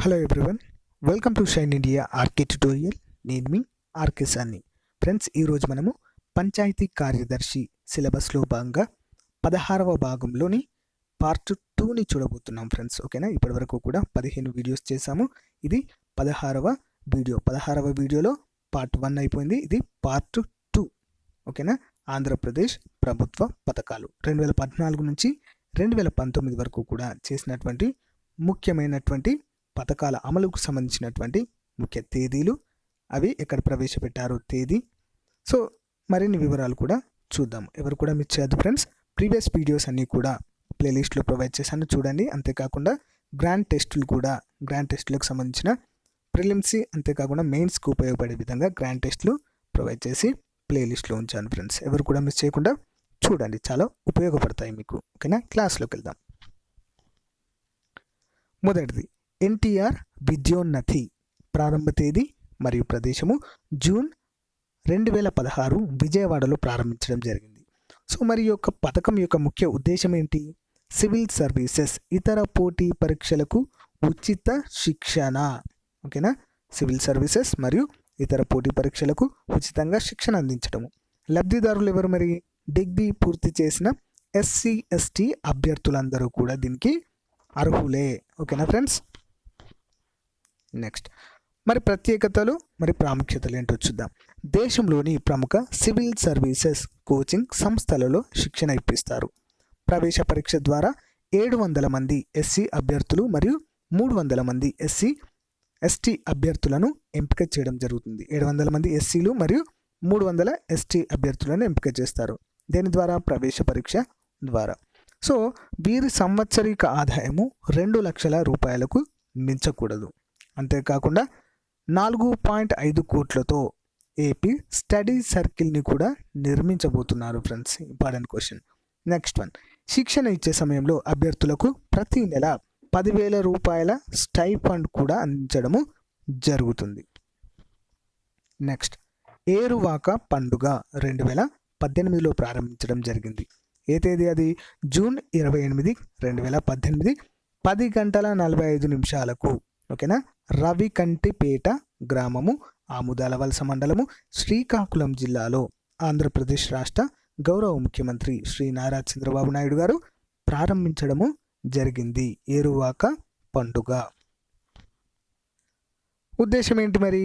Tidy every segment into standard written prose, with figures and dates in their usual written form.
Hello everyone, welcome to shine India RK tutorial. నేను మీ RK సాన్ని. Friends, ఈరోజు మనము పంచాయతీ కార్యదర్శి సిలబస్లో భాగంగా 16వ భాగంలోని పార్ట్ 2ని చూడబోతున్నాం ఫ్రెండ్స్. ఓకేనా, ఇప్పటివరకు కూడా 15 వీడియోస్ చేశాము. ఇది 16వ వీడియో. 16వ వీడియోలో పార్ట్ 1 అయిపోయింది. ఇది పార్ట్ 2. ఓకేనా, ఆంధ్రప్రదేశ్ ప్రభుత్వ పథకాలు 2014 నుంచి 2019 వరకు కూడా చేసినటువంటి ముఖ్యమైనటువంటి పథకాల అమలుకు సంబంధించినటువంటి ముఖ్య తేదీలు, అవి ఎక్కడ ప్రవేశపెట్టారో తేదీ. సో మరిన్ని వివరాలు కూడా చూద్దాం. ఎవరు కూడా మిస్ చేయద్దు ఫ్రెండ్స్. ప్రీవియస్ వీడియోస్ అన్నీ కూడా ప్లేలిస్ట్లో ప్రొవైడ్ చేశాను, చూడండి. అంతేకాకుండా గ్రాండ్ టెస్టులకు సంబంధించిన ప్రిలిమ్స్, అంతేకాకుండా మెయిన్స్కి ఉపయోగపడే విధంగా గ్రాండ్ టెస్టులు ప్రొవైడ్ చేసి ప్లేలిస్ట్లో ఉంచాను ఫ్రెండ్స్. ఎవరు కూడా మిస్ చేయకుండా చూడండి, చాలా ఉపయోగపడతాయి మీకు. ఓకేనా, క్లాస్లోకి వెళ్దాం. మొదటిది ఎన్టీఆర్ విద్యోన్నతి. ప్రారంభ తేదీ మరియు ప్రదేశము జూన్ 2016 విజయవాడలో ప్రారంభించడం జరిగింది. సో మరి యొక్క పథకం యొక్క ముఖ్య ఉద్దేశం ఏంటి? సివిల్ సర్వీసెస్ ఇతర పోటీ పరీక్షలకు ఉచిత శిక్షణ. ఓకేనా, సివిల్ సర్వీసెస్ మరియు ఇతర పోటీ పరీక్షలకు ఉచితంగా శిక్షణ అందించడము. లబ్ధిదారులు ఎవరు? మరి డిగ్రీ పూర్తి చేసిన ఎస్సీ ఎస్టీ అభ్యర్థులందరూ కూడా దీనికి అర్హులే. ఓకేనా ఫ్రెండ్స్. నెక్స్ట్, మరి ప్రత్యేకతలు మరి ప్రాముఖ్యతలు ఏంటో చూద్దాం. దేశంలోని ప్రముఖ సివిల్ సర్వీసెస్ కోచింగ్ సంస్థలలో శిక్షణ ఇప్పిస్తారు. ప్రవేశ పరీక్ష ద్వారా 700 మంది ఎస్సీ అభ్యర్థులు మరియు 300 మంది ఎస్సీ ఎస్టీ అభ్యర్థులను ఎంపిక చేయడం జరుగుతుంది. 700 మంది ఎస్సీలు మరియు 300 ఎస్టీ అభ్యర్థులను ఎంపిక చేస్తారు. దేని ద్వారా? ప్రవేశ పరీక్ష ద్వారా. సో వీరి సంవత్సరిక ఆదాయము 2 లక్షల రూపాయలకు మించకూడదు. అంతేకాకుండా 4.5 కోట్లతో ఏపీ స్టడీ సర్కిల్ని కూడా నిర్మించబోతున్నారు friends. Important question. Next one, శిక్షణ ఇచ్చే సమయంలో అభ్యర్థులకు ప్రతి నెల 10,000 రూపాయల స్టైఫండ్ కూడా అందించడము జరుగుతుంది. నెక్స్ట్, ఏరువాక పండుగ 2018లో ప్రారంభించడం జరిగింది. ఏ తేదీ అది? జూన్ 28, 2018 10:45 ఓకేనా, రవికంటిపేట గ్రామము, ఆముదాల వలస మండలము, శ్రీకాకుళం జిల్లాలో ఆంధ్రప్రదేశ్ రాష్ట్ర గౌరవ ముఖ్యమంత్రి శ్రీ నారా చంద్రబాబు నాయుడు గారు ప్రారంభించడము జరిగింది. ఏరువాక పండుగ ఉద్దేశం ఏంటి మరి?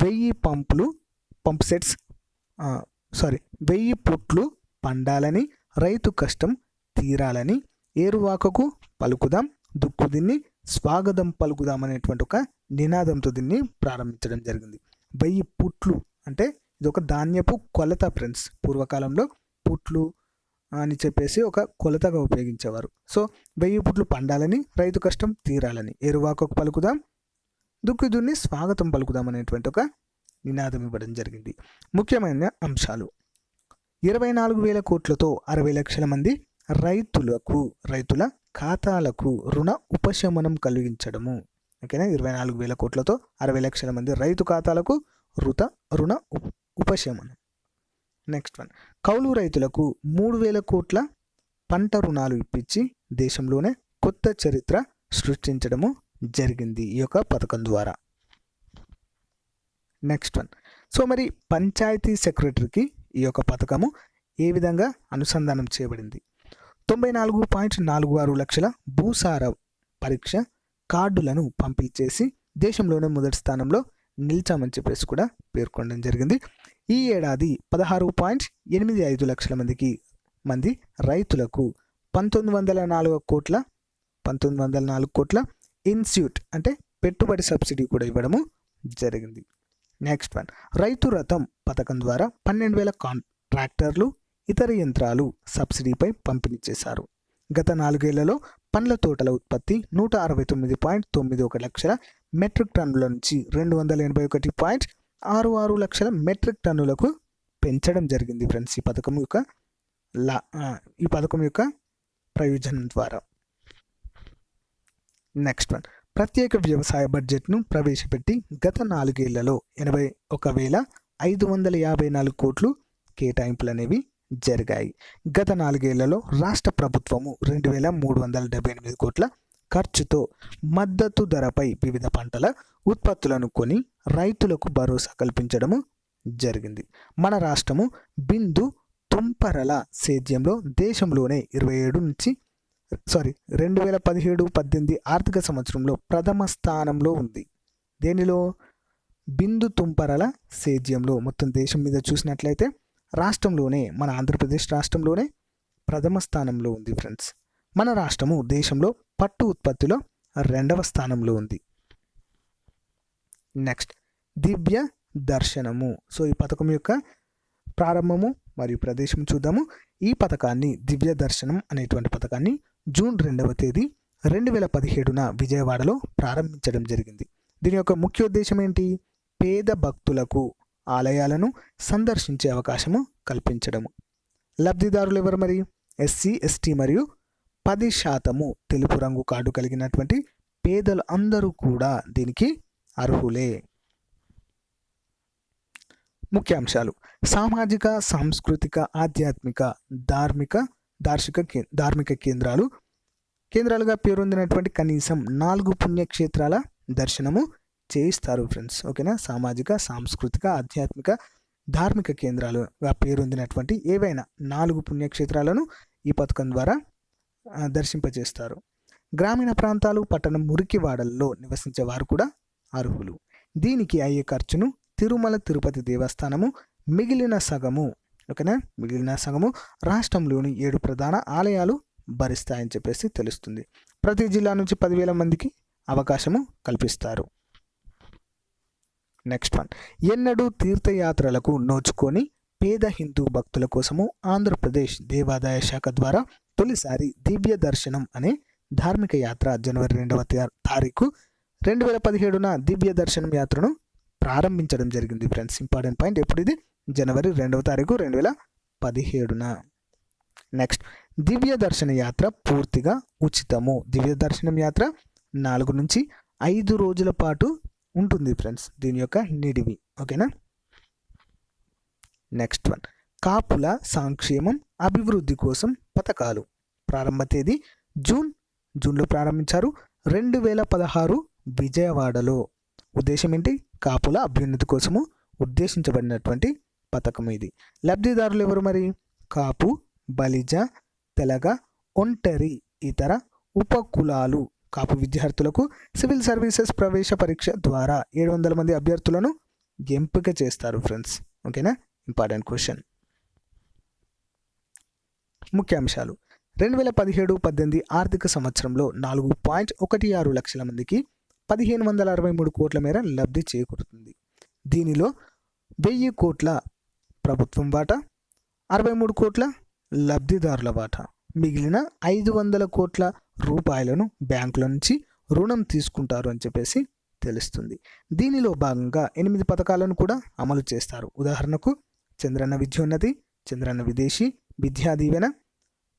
1000 పుట్లు పండాలని, రైతు కష్టం తీరాలని, ఏరువాకకు పలుకుదాం, దుక్కుదిన్ని స్వాగతం పలుకుదాం అనేటువంటి ఒక నినాదంతో దీన్ని ప్రారంభించడం జరిగింది. 1000 పుట్లు అంటే ఇది ఒక ధాన్యపు కొలత ఫ్రెండ్స్. పూర్వకాలంలో పుట్లు అని చెప్పేసి ఒక కొలతగా ఉపయోగించేవారు. సో 1000 పుట్లు పండాలని, రైతు కష్టం తీరాలని, ఏరువాకకు పలుకుదాం, దుక్కుదున్ని స్వాగతం పలుకుదాం అనేటువంటి ఒక నినాదం ఇవ్వడం జరిగింది. ముఖ్యమైన అంశాలు: 24,000 కోట్లతో 60 లక్షల మంది రైతుల ఖాతాలకు రుణ ఉపశమనం కలిగించడము. ఓకేనా, 24,000 కోట్లతో 60 లక్షల మంది రైతు ఖాతాలకు రుణ ఉపశమనం. నెక్స్ట్ వన్, కౌలు రైతులకు 3,000 కోట్ల పంట రుణాలు ఇప్పించి దేశంలోనే కొత్త చరిత్ర సృష్టించడము జరిగింది ఈ యొక్క పథకం ద్వారా. నెక్స్ట్ వన్, సో మరి పంచాయతీ సెక్రటరీకి ఈ యొక్క పథకము ఏ విధంగా అనుసంధానం చేయబడింది? 94.46 లక్షల భూసార పరీక్ష కార్డులను పంపిణీ చేసి దేశంలోనే మొదటి స్థానంలో నిలిచామని చెప్పేసి కూడా పేర్కొనడం జరిగింది. ఈ ఏడాది 16.85 లక్షల మంది రైతులకు 1904 కోట్ల ఇన్స్యూట్ అంటే పెట్టుబడి సబ్సిడీ కూడా ఇవ్వడము జరిగింది. నెక్స్ట్ వన్, రైతు రథం పథకం ద్వారా 12,000 ట్రాక్టర్లు, ఇతర యంత్రాలు సబ్సిడీపై పంపిణీ చేశారు. గత 4 ఏళ్లలో పండ్ల తోటల ఉత్పత్తి 169.91 లక్షల మెట్రిక్ టన్నుల నుంచి 281.66 లక్షల మెట్రిక్ టన్నులకు పెంచడం జరిగింది ఫ్రెండ్స్ ఈ పథకం యొక్క ప్రయోజనం ద్వారా. నెక్స్ట్ వన్, ప్రత్యేక వ్యవసాయ బడ్జెట్ను ప్రవేశపెట్టి గత 4 ఏళ్లలో 81,554 కోట్లు కేటాయింపులు అనేవి జరిగాయి. గత 4 ఏళ్లలో రాష్ట్ర ప్రభుత్వము 2,378 కోట్ల ఖర్చుతో మద్దతు ధరపై వివిధ పంటల ఉత్పత్తులను కొని రైతులకు భరోసా కల్పించడము జరిగింది. మన రాష్ట్రము బిందు తుంపరల సేద్యంలో దేశంలోనే 2017-18 ఆర్థిక సంవత్సరంలో ప్రథమ స్థానంలో ఉంది. దేనిలో? బిందు తుంపరల సేద్యంలో. మొత్తం దేశం మీద చూసినట్లయితే రాష్ట్రంలోనే, మన ఆంధ్రప్రదేశ్ రాష్ట్రంలోనే ప్రథమ స్థానంలో ఉంది ఫ్రెండ్స్. మన రాష్ట్రము దేశంలో పట్టు ఉత్పత్తిలో 2వ స్థానంలో ఉంది. నెక్స్ట్, దివ్య దర్శనము. సో ఈ పథకం యొక్క ప్రారంభము మరియు ప్రదేశం చూద్దాము. ఈ పథకాన్ని, దివ్య దర్శనం అనేటువంటి పథకాన్ని జూన్ 2వ తేదీ 2017 విజయవాడలో ప్రారంభించడం జరిగింది. దీని యొక్క ముఖ్య ఉద్దేశం ఏంటి? పేద భక్తులకు ఆలయాలను సందర్శించే అవకాశము కల్పించడము. లబ్ధిదారులు ఎవరు మరి? ఎస్సీ, ఎస్టీ మరియు 10% తెలుపు రంగు కార్డు కలిగినటువంటి పేదలు అందరూ కూడా దీనికి అర్హులే. ముఖ్యాంశాలు: సామాజిక, సాంస్కృతిక, ఆధ్యాత్మిక, ధార్మిక కేంద్రాలుగా పేరొందినటువంటి కనీసం 4 పుణ్యక్షేత్రాల దర్శనము చేయిస్తారు ఫ్రెండ్స్. ఓకేనా? సామాజిక, సాంస్కృతిక, ఆధ్యాత్మిక, ధార్మిక కేంద్రాలుగా పేరొందినటువంటి ఏవైనా 4 పుణ్యక్షేత్రాలను ఈ పథకం ద్వారా దర్శింపజేస్తారు. గ్రామీణ ప్రాంతాలు, పట్టణం మురికివాడల్లో నివసించే వారు కూడా అర్హులు. దీనికి అయ్యే ఖర్చును తిరుమల తిరుపతి దేవస్థానము మిగిలిన సగము రాష్ట్రంలోని 7 ప్రధాన ఆలయాలు భరిస్తాయని చెప్పేసి తెలుస్తుంది. ప్రతి జిల్లా నుంచి 10,000 మందికి అవకాశము కల్పిస్తారు. నెక్స్ట్ వన్, ఎన్నడూ తీర్థయాత్రలకు నోచుకొని పేద హిందూ భక్తుల కోసము ఆంధ్రప్రదేశ్ దేవాదాయ శాఖ ద్వారా తొలిసారి దివ్య దర్శనం అనే ధార్మిక యాత్ర జనవరి 2వ తారీఖు 2017 దివ్య దర్శనం యాత్రను ప్రారంభించడం జరిగింది ఫ్రెండ్స్. Important point. ఎప్పుడు ఇది? జనవరి 2వ తారీఖు 2017. నెక్స్ట్, దివ్య దర్శన యాత్ర పూర్తిగా ఉచితము. దివ్య దర్శనం యాత్ర 4 నుంచి 5 రోజుల పాటు ఉంటుంది ఫ్రెండ్స్, దీని యొక్క నిడివి. ఓకేనా? నెక్స్ట్ వన్, కాపుల సంక్షేమం అభివృద్ధి కోసం పథకాలు. ప్రారంభ తేదీ జూన్లో ప్రారంభించారు. 2016 విజయవాడలో. ఉద్దేశం ఏంటి? కాపుల అభ్యున్నతి కోసము ఉద్దేశించబడినటువంటి పథకం ఇది. లబ్ధిదారులు ఎవరు మరి? కాపు, బలిజ, తెలగ, ఒంటరి, ఇతర ఉపకులాలు. కాపు విద్యార్థులకు సివిల్ సర్వీసెస్ ప్రవేశ పరీక్ష ద్వారా 700 మంది అభ్యర్థులను ఎంపిక చేస్తారు ఫ్రెండ్స్. ఓకేనా? Important question. ముఖ్యాంశాలు: 2017-18 ఆర్థిక సంవత్సరంలో 4.16 లక్షల మందికి 1563 కోట్ల మేర లబ్ధి చేకూరుతుంది. దీనిలో 1000 కోట్ల ప్రభుత్వం వాటా, 63 కోట్ల లబ్ధిదారుల వాటా. మిగిలిన 500 కోట్ల రూపాయలను బ్యాంకుల నుంచి రుణం తీసుకుంటారు అని చెప్పేసి తెలుస్తుంది. దీనిలో భాగంగా 8 పథకాలను కూడా అమలు చేస్తారు. ఉదాహరణకు చంద్రన్న విద్యోన్నతి, చంద్రన్న విదేశీ విద్యా దీవెన,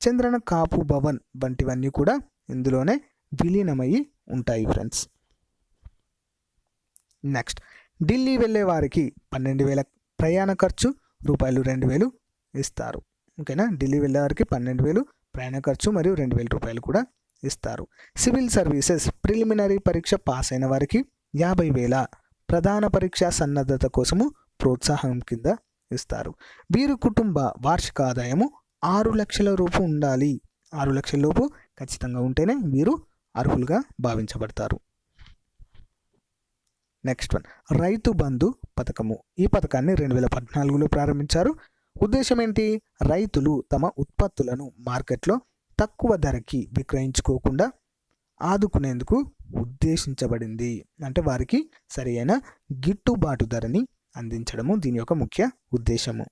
చంద్రన్న కాపు భవన్ వంటివన్నీ కూడా ఇందులోనే విలీనమయ్యి ఉంటాయి ఫ్రెండ్స్. నెక్స్ట్, ఢిల్లీ వెళ్ళే వారికి 12,000 ప్రయాణ ఖర్చు రూపాయలు 2,000 ఇస్తారు. ఓకేనా? ఢిల్లీ వెళ్ళే వారికి 12,000 ప్రయాణ ఖర్చు మరియు 2,000 రూపాయలు కూడా ఇస్తారు. సివిల్ సర్వీసెస్ ప్రిలిమినరీ పరీక్ష పాస్ అయిన వారికి 50,000 ప్రధాన పరీక్ష సన్నద్ధత కోసము ప్రోత్సాహం కింద ఇస్తారు. వీరి కుటుంబ వార్షిక ఆదాయము 6 లక్షల రూపు ఉండాలి. 6 లక్షల లోపు ఖచ్చితంగా ఉంటేనే వీరు అర్హులుగా భావించబడతారు. నెక్స్ట్ వన్, రైతు బంధు పథకము. ఈ పథకాన్ని 2014లో ప్రారంభించారు. ఉద్దేశం ఏంటి? రైతులు తమ ఉత్పత్తులను మార్కెట్లో తక్కువ ధరకి విక్రయించుకోకుండా ఆదుకునేందుకు ఉద్దేశించబడింది. అంటే వారికి సరైన గిట్టుబాటు ధరని అందించడము దీని యొక్క ముఖ్య ఉద్దేశము.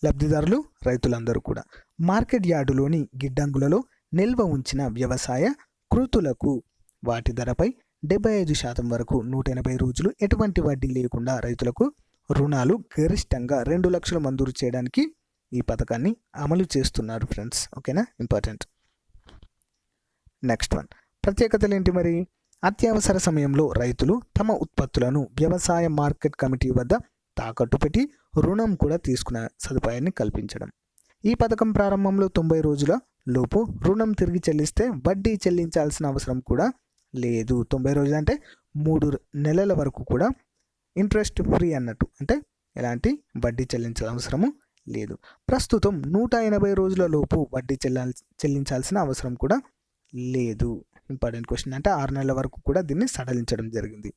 లబ్ధిదారులు రైతులందరూ కూడా మార్కెట్ యార్డులోని గిడ్డంగులలో నిల్వ ఉంచిన వ్యవసాయ కృతులకు వాటి ధరపై 75% వరకు 180 రోజులు ఎటువంటి వడ్డీ లేకుండా రైతులకు రుణాలు గరిష్టంగా 2 లక్షలు మంజూరు చేయడానికి ఈ పథకాన్ని అమలు చేస్తున్నారు ఫ్రెండ్స్. ఓకేనా? ఇంపార్టెంట్. నెక్స్ట్ వన్, ప్రత్యేకతలు ఏంటి మరి? అత్యవసర సమయంలో రైతులు తమ ఉత్పత్తులను వ్యవసాయ మార్కెట్ కమిటీ వద్ద తాకట్టు పెట్టి రుణం కూడా తీసుకునే సదుపాయాన్ని కల్పించడం. ఈ పథకం ప్రారంభంలో 90 రోజుల లోపు రుణం తిరిగి చెల్లిస్తే వడ్డీ చెల్లించాల్సిన అవసరం కూడా లేదు. 90 రోజులు అంటే 3 నెలల వరకు కూడా ఇంట్రెస్ట్ ఫ్రీ అన్నట్టు, అంటే ఎలాంటి వడ్డీ చెల్లించాల్సిన అవసరము లేదు. ప్రస్తుతం 180 రోజుల లోపు వడ్డీ చెల్లించాల్సిన అవసరం కూడా లేదు. ఇంపార్టెంట్ క్వశ్చన్, అంటే 6 నెలల వరకు కూడా దీన్ని సడలించడం జరిగింది.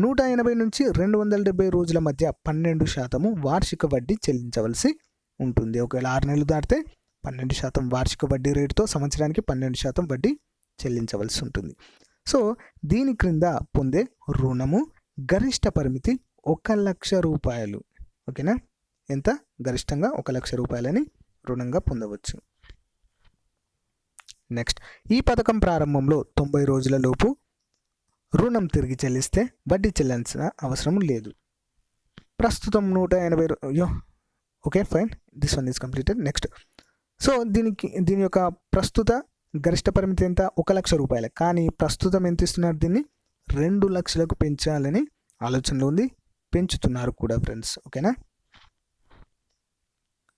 180 నుంచి 270 రోజుల మధ్య 12% వార్షిక వడ్డీ చెల్లించవలసి ఉంటుంది. ఒకవేళ 6 నెలలు దాటితే 12% వార్షిక వడ్డీ రేటుతో సంవత్సరానికి 12% వడ్డీ చెల్లించవలసి ఉంటుంది. సో దీని క్రింద పొందే రుణము గరిష్ట పరిమితి 1,00,000 రూపాయలు. ఓకేనా, ఎంత గరిష్టంగా 1,00,000 రూపాయలని రుణంగా పొందవచ్చు. నెక్స్ట్, ఈ పథకం ప్రారంభంలో 90 రోజుల లోపు రుణం తిరిగి చెల్లిస్తే వడ్డీ చెల్లించాల్సిన అవసరం లేదు. ప్రస్తుతం 180 okay fine, this one is completed. Next, so దీని యొక్క ప్రస్తుత గరిష్ట పరిమితి ఎంత? 1,00,000 రూపాయలు. కానీ ప్రస్తుతం ఎంత ఇస్తున్నారు? దీన్ని 2 లక్షలకు పెంచాలని ఆలోచనలో ఉంది, పెంచుతున్నారు కూడా ఫ్రెండ్స్. ఓకేనా.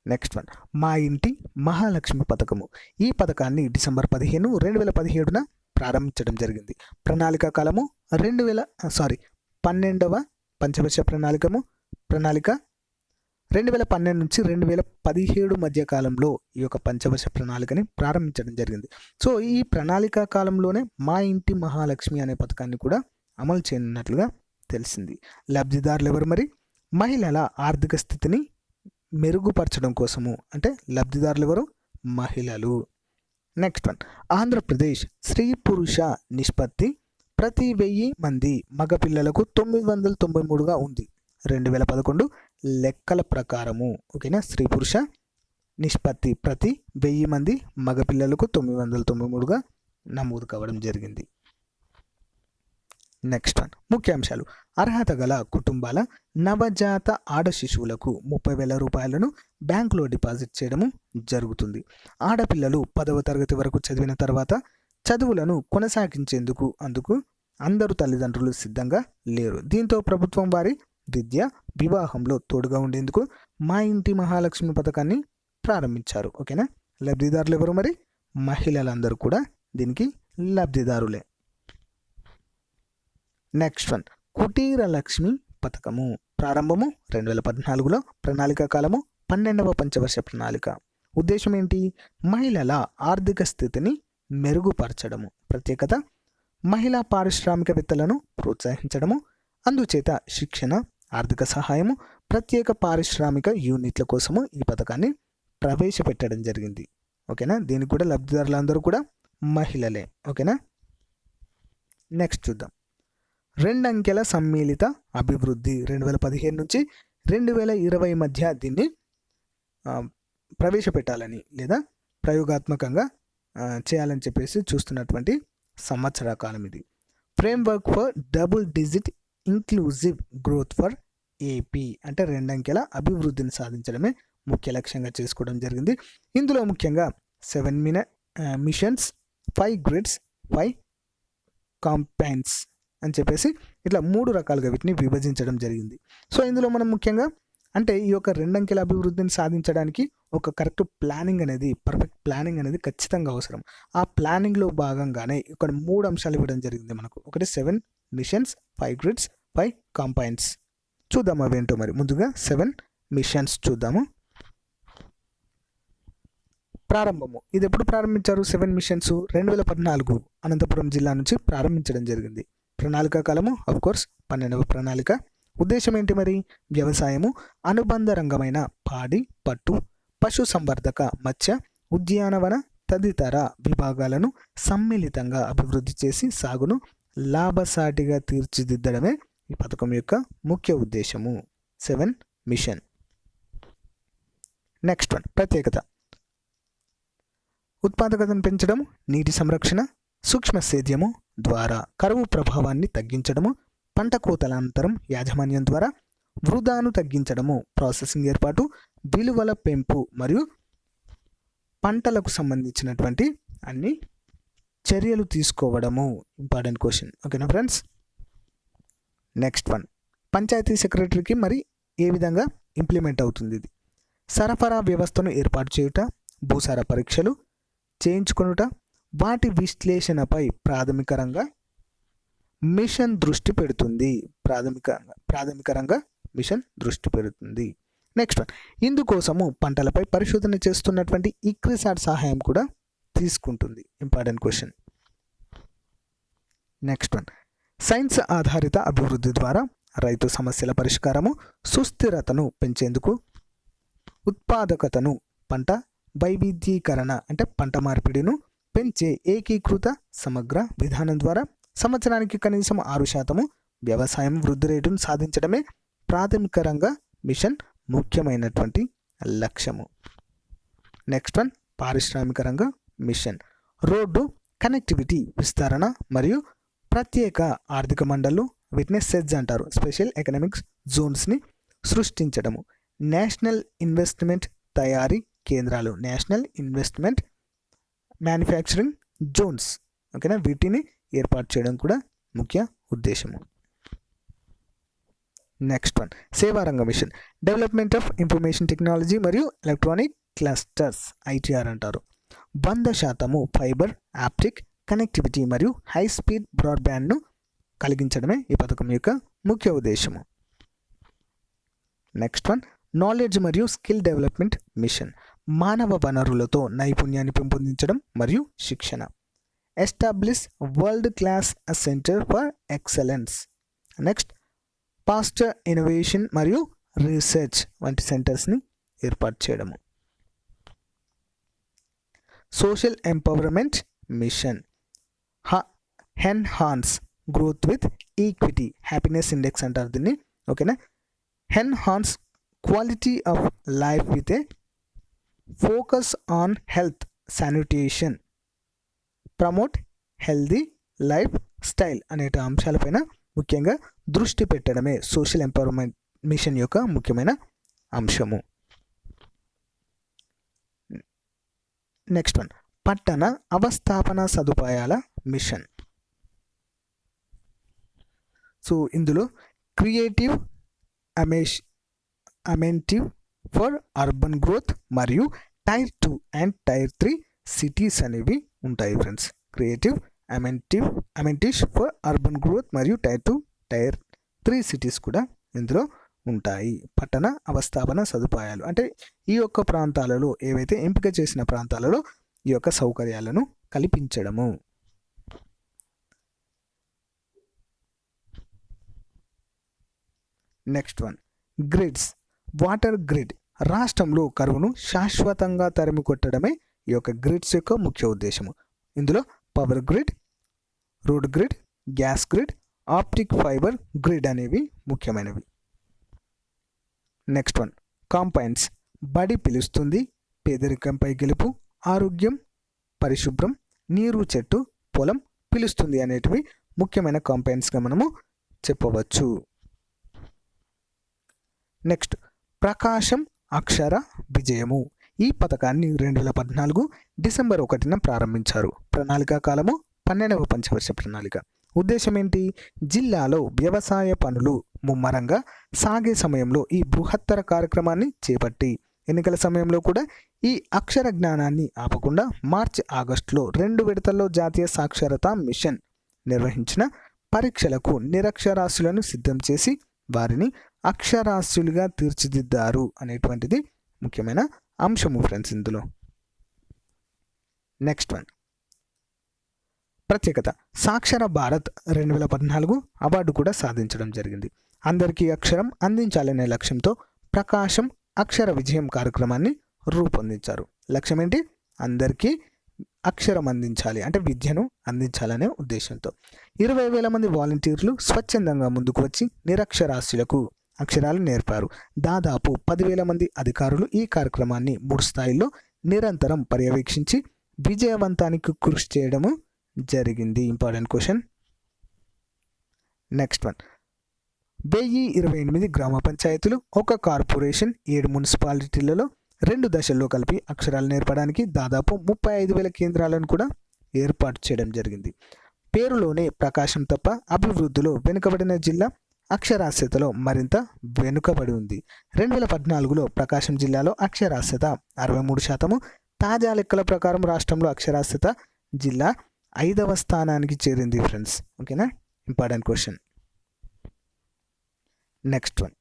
నెక్స్ట్ వన్, మా ఇంటి మహాలక్ష్మి పథకము. ఈ పథకాన్ని డిసెంబర్ 15, 2017 ప్రారంభించడం జరిగింది. ప్రణాళిక కాలము 12వ పంచవర్ష ప్రణాళిక 2012 నుంచి 2017 మధ్య కాలంలో ఈ యొక్క పంచవర్ష ప్రణాళికని ప్రారంభించడం జరిగింది. సో ఈ ప్రణాళిక కాలంలోనే మా ఇంటి మహాలక్ష్మి అనే పథకాన్ని కూడా అమలు చేయనున్నట్లుగా తెలిసింది. లబ్ధిదారులు ఎవరు మరి? మహిళల ఆర్థిక స్థితిని మెరుగుపరచడం కోసము, అంటే లబ్ధిదారులు ఎవరు? మహిళలు. నెక్స్ట్ వన్, ఆంధ్రప్రదేశ్ స్త్రీ పురుష నిష్పత్తి ప్రతి 1000 మంది మగపిల్లలకు 993గా ఉంది 2011 లెక్కల ప్రకారము. ఓకేనా, స్త్రీ పురుష నిష్పత్తి ప్రతి 1000 మంది మగపిల్లలకు 993గా నమోదు కావడం జరిగింది. నెక్స్ట్ వన్, ముఖ్యాంశాలు. అర్హత గల కుటుంబాల నవజాత ఆడ శిశువులకు 30,000 రూపాయలను బ్యాంకులో డిపాజిట్ చేయడము జరుగుతుంది. ఆడపిల్లలు 10వ తరగతి వరకు చదివిన తర్వాత చదువులను కొనసాగించేందుకు అందరూ తల్లిదండ్రులు సిద్ధంగా లేరు. దీంతో ప్రభుత్వం వారి విద్య వివాహంలో తోడుగా ఉండేందుకు మా ఇంటి మహాలక్ష్మి పథకాన్ని ప్రారంభించారు. ఓకేనా, లబ్ధిదారులు ఎవరు మరి? మహిళలందరూ కూడా దీనికి లబ్ధిదారులే. నెక్స్ట్ వన్, కుటీర లక్ష్మి పథకము. ప్రారంభము 2014లో, ప్రణాళిక కాలము 12వ పంచవర్ష ప్రణాళిక. ఉద్దేశం ఏంటి? మహిళల ఆర్థిక స్థితిని మెరుగుపరచడము. ప్రత్యేకత, మహిళా పారిశ్రామికవేత్తలను ప్రోత్సహించడము. అందుచేత శిక్షణ, ఆర్థిక సహాయము, ప్రత్యేక పారిశ్రామిక యూనిట్ల కోసము ఈ పథకాన్ని ప్రవేశపెట్టడం జరిగింది. ఓకేనా, దీనికి కూడా లబ్ధిదారులందరూ కూడా మహిళలే. ఓకేనా. నెక్స్ట్ చూద్దాం, 2 అంకెల సమ్మిళిత అభివృద్ధి. 2015 నుంచి 2020 మధ్య దీన్ని ప్రవేశపెట్టాలని లేదా ప్రయోగాత్మకంగా చేయాలని చెప్పేసి చూస్తున్నటువంటి సంవత్సర కాలం ఇది. Framework for double digit inclusive growth for AP, అంటే 2 అంకెల అభివృద్ధిని సాధించడమే ముఖ్య లక్ష్యంగా చేసుకోవడం జరిగింది. ఇందులో ముఖ్యంగా 7 మిషన్స్, 5 గ్రిడ్స్, 5 కాంపైన్స్ అని చెప్పేసి ఇట్లా 3 రకాలుగా వీటిని విభజించడం జరిగింది. సో ఇందులో మనం ముఖ్యంగా అంటే ఈ యొక్క 2 అంకెల అభివృద్ధిని సాధించడానికి ఒక కరెక్ట్ ప్లానింగ్ అనేది, పర్ఫెక్ట్ ప్లానింగ్ అనేది ఖచ్చితంగా అవసరం. ఆ ప్లానింగ్లో భాగంగానే ఇక్కడ 3 అంశాలు ఇవ్వడం జరిగింది మనకు. ఒకటి 7 మిషన్స్, 5 గ్రిడ్స్, 5 కాంపైన్స్. చూద్దాం అవేంటో మరి. ముందుగా 7 మిషన్స్ చూద్దాము. ప్రారంభము, ఇది ఎప్పుడు ప్రారంభించారు? 7 మిషన్స్ 2014 అనంతపురం జిల్లా నుంచి ప్రారంభించడం జరిగింది. ప్రణాళిక కాలము కోర్స్ 12వ ప్రణాళిక. ఉద్దేశం ఏంటి మరి? వ్యవసాయము, అనుబంధ రంగమైన పాడి, పట్టు, పశు సంవర్ధక, మత్స్య, ఉద్యానవన తదితర విభాగాలను సమ్మిళితంగా అభివృద్ధి చేసి సాగును లాభసాటిగా తీర్చిదిద్దడమే ఈ పథకం యొక్క ముఖ్య ఉద్దేశము. 7 మిషన్. నెక్స్ట్ వన్, ప్రత్యేకత. ఉత్పాదకతను పెంచడం, నీటి సంరక్షణ, సూక్ష్మ సేద్యము ద్వారా కరువు ప్రభావాన్ని తగ్గించడము, పంట కోతల అనంతరం యాజమాన్యం ద్వారా వృధాను తగ్గించడము, ప్రాసెసింగ్ ఏర్పాటు, విలువల పెంపు మరియు పంటలకు సంబంధించినటువంటి అన్ని చర్యలు తీసుకోవడము. Important question. ఓకేనా ఫ్రెండ్స్. నెక్స్ట్ వన్, పంచాయతీ సెక్రటరీకి మరి ఏ విధంగా ఇంప్లిమెంట్ అవుతుంది ఇది? సరఫరా వ్యవస్థను ఏర్పాటు చేయుట, భూసార పరీక్షలు చేయించుకొనుట, వాటి విశ్లేషణపై ప్రాథమికంగా మిషన్ దృష్టి పెడుతుంది. ప్రాథమికంగా మిషన్ దృష్టి పెడుతుంది. నెక్స్ట్ వన్, ఇందుకోసము పంటలపై పరిశోధన చేస్తున్నటువంటి ఇక్రిసాట్ సహాయం కూడా తీసుకుంటుంది. Important question. Next one, science ఆధారిత అభివృద్ధి ద్వారా రైతు సమస్యల పరిష్కారము, సుస్థిరతను పెంచేందుకు ఉత్పాదకతను, పంట వైవిధ్యీకరణ అంటే పంట మార్పిడిను పెంచే ఏకీకృత సమగ్ర విధానం ద్వారా సంవత్సరానికి కనీసం 6% వ్యవసాయం వృద్ధి రేటును సాధించడమే ప్రాథమికంగా మిషన్ ముఖ్యమైనటువంటి లక్ష్యము. నెక్స్ట్ వన్, పారిశ్రామిక రంగ మిషన్ రోడ్డు కనెక్టివిటీ విస్తరణ మరియు ప్రత్యేక ఆర్థిక మండళ్ళు, వీటిని సెజ్ అంటారు, స్పెషల్ ఎకనామిక్స్ జోన్స్ని సృష్టించడము, నేషనల్ ఇన్వెస్ట్మెంట్ తయారీ కేంద్రాలు, నేషనల్ ఇన్వెస్ట్మెంట్ మ్యానుఫ్యాక్చరింగ్ జోన్స్, ఓకేనా, వీటిని ఏర్పాటు చేయడం కూడా ముఖ్య ఉద్దేశము. నెక్స్ట్ వన్, సేవారంగ mission development of information technology మరియు ఎలక్ట్రానిక్ క్లస్టర్స్, ఐటీఆర్ అంటారు. 100% ఫైబర్ ఆప్టిక్ కనెక్టివిటీ మరియు హై స్పీడ్ బ్రాడ్బ్యాండ్ను కలిగించడమే ఈ పథకం యొక్క ముఖ్య ఉద్దేశము. నెక్స్ట్ వన్, నాలెడ్జ్ మరియు స్కిల్ డెవలప్మెంట్ మిషన్ మానవ వనరులతో నైపుణ్యాన్ని పెంపొందించడం మరియు శిక్షణ. Establish world class centre for excellence. Next, foster innovation మరియు రీసెర్చ్ వంటి సెంటర్స్ని ఏర్పాటు చేయడము. Social empowerment mission enhance growth with equity, happiness index అంటారు దీన్ని, ఓకేనా. Enhance quality of life with a focus on health sanitation, promote healthy life style అనే అంశాలపైన ముఖ్యంగా దృష్టి పెట్టడమే సోషల్ ఎంపవర్మెంట్ మిషన్ యొక్క ముఖ్యమైన అంశము. నెక్స్ట్ వన్, పట్టణ అవస్థాపన సదుపాయాల మిషన్. సో ఇందులో creative amenities for urban growth మరియు టైర్ 2 అండ్ టైర్ 3 సిటీస్ అనేవి ఉంటాయి friends. Creative amenities for urban growth మరియు టైర్ 2 టైర్ 3 సిటీస్ కూడా ఇందులో ఉంటాయి. పట్టణ అవస్థాపన సదుపాయాలు అంటే ఈ యొక్క ప్రాంతాలలో ఏవైతే ఎంపిక చేసిన ప్రాంతాలలో ఈ యొక్క సౌకర్యాలను కల్పించడము. Next one, grids water grid రాష్ట్రంలో కరువును శాశ్వతంగా తరిమి కొట్టడమే ఈ యొక్క గ్రిడ్స్ యొక్క ముఖ్య ఉద్దేశము. ఇందులో power grid, road grid, gas grid, optic fibre grid అనేవి ముఖ్యమైనవి. నెక్స్ట్ వన్, కాంపైన్స్ బడి పిలుస్తుంది, పేదరికంపై గెలుపు, ఆరోగ్యం, పరిశుభ్రం, నీరు, చెట్టు, పొలం పిలుస్తుంది అనేటివి ముఖ్యమైన కాంపైన్స్గా మనము చెప్పవచ్చు. నెక్స్ట్, ప్రకాశం అక్షర విజయము. ఈ పథకాన్ని 2014 డిసెంబర్ 1న ప్రారంభించారు. ప్రణాళికా కాలము 12వ పంచవర్ష ప్రణాళిక. ఉద్దేశం ఏంటి? జిల్లాలో వ్యవసాయ పనులు ముమ్మరంగా సాగే సమయంలో ఈ బృహత్తర కార్యక్రమాన్ని చేపట్టి ఎన్నికల సమయంలో కూడా ఈ అక్షర జ్ఞానాన్ని ఆపకుండా మార్చి ఆగస్టులో 2 విడతల్లో జాతీయ సాక్షరతా మిషన్ నిర్వహించిన పరీక్షలకు నిరక్షరాస్యులను సిద్ధం చేసి వారిని అక్షరాస్యులుగా తీర్చిదిద్దారు అనేటువంటిది ముఖ్యమైన అంశము ఫ్రెండ్స్ ఇందులో. నెక్స్ట్ వన్, ప్రత్యేకత సాక్షర భారత్ 2014 అవార్డు కూడా సాధించడం జరిగింది. అందరికీ అక్షరం అందించాలనే లక్ష్యంతో ప్రకాశం అక్షర విజయం కార్యక్రమాన్ని రూపొందించారు. లక్ష్యం ఏంటి? అందరికీ అక్షరం అందించాలి అంటే విద్యను అందించాలనే ఉద్దేశంతో 20,000 మంది వాలంటీర్లు స్వచ్ఛందంగా ముందుకు వచ్చి నిరక్షరాస్యులకు అక్షరాలు నేర్పారు. దాదాపు 10,000 మంది అధికారులు ఈ కార్యక్రమాన్ని 3 స్థాయిల్లో నిరంతరం పర్యవేక్షించి విజయవంతానికి కృషి చేయడము జరిగింది. Important question. నెక్స్ట్ వన్, 1028 గ్రామ పంచాయతీలు, 1 కార్పొరేషన్, 7 మున్సిపాలిటీలలో 2 దశల్లో కలిపి అక్షరాలు నేర్పడానికి దాదాపు 35,000 కేంద్రాలను కూడా ఏర్పాటు చేయడం జరిగింది. పేరులోనే ప్రకాశం తప్ప అభివృద్ధిలో వెనుకబడిన జిల్లా, అక్షరాస్యతలో మరింత వెనుకబడి ఉంది. 2014లో ప్రకాశం జిల్లాలో అక్షరాస్యత 63%, తాజా లెక్కల ప్రకారం రాష్ట్రంలో అక్షరాస్యత జిల్లా 5వ స్థానానికి చేరింది ఫ్రెండ్స్. ఓకేనా, ఇంపార్టెంట్ క్వశ్చన్. నెక్స్ట్ వన్,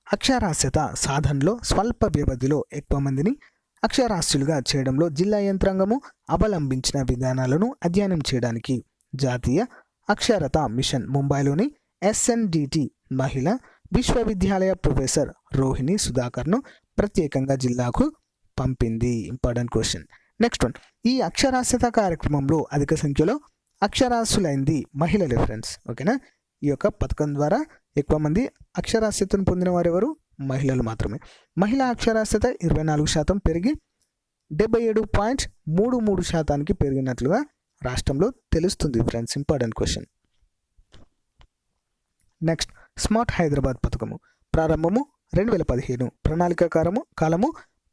అక్షరాస్యత సాధనలో స్వల్ప వ్యవధిలో ఎక్కువ మందిని అక్షరాస్యులుగా చేయడంలో జిల్లా యంత్రాంగము అవలంబించిన విధానాలను అధ్యయనం చేయడానికి జాతీయ అక్షరత మిషన్ ముంబైలోని SNDT మహిళా విశ్వవిద్యాలయ ప్రొఫెసర్ రోహిణి సుధాకర్ను ప్రత్యేకంగా జిల్లాకు పంపింది. Important question. నెక్స్ట్ వన్, ఈ అక్షరాస్యత కార్యక్రమంలో అధిక సంఖ్యలో అక్షరాస్యులైంది మహిళలే ఫ్రెండ్స్. ఓకేనా, ఈ యొక్క పథకం ద్వారా ఎక్కువ మంది అక్షరాస్యతను పొందిన వారు ఎవరు? మహిళలు మాత్రమే. మహిళా అక్షరాస్యత 24% పెరిగి 77.33% పెరిగినట్లుగా రాష్ట్రంలో తెలుస్తుంది friends. Important question. Next, smart Hyderabad పథకము ప్రారంభము 2015, ప్రణాళిక కాలము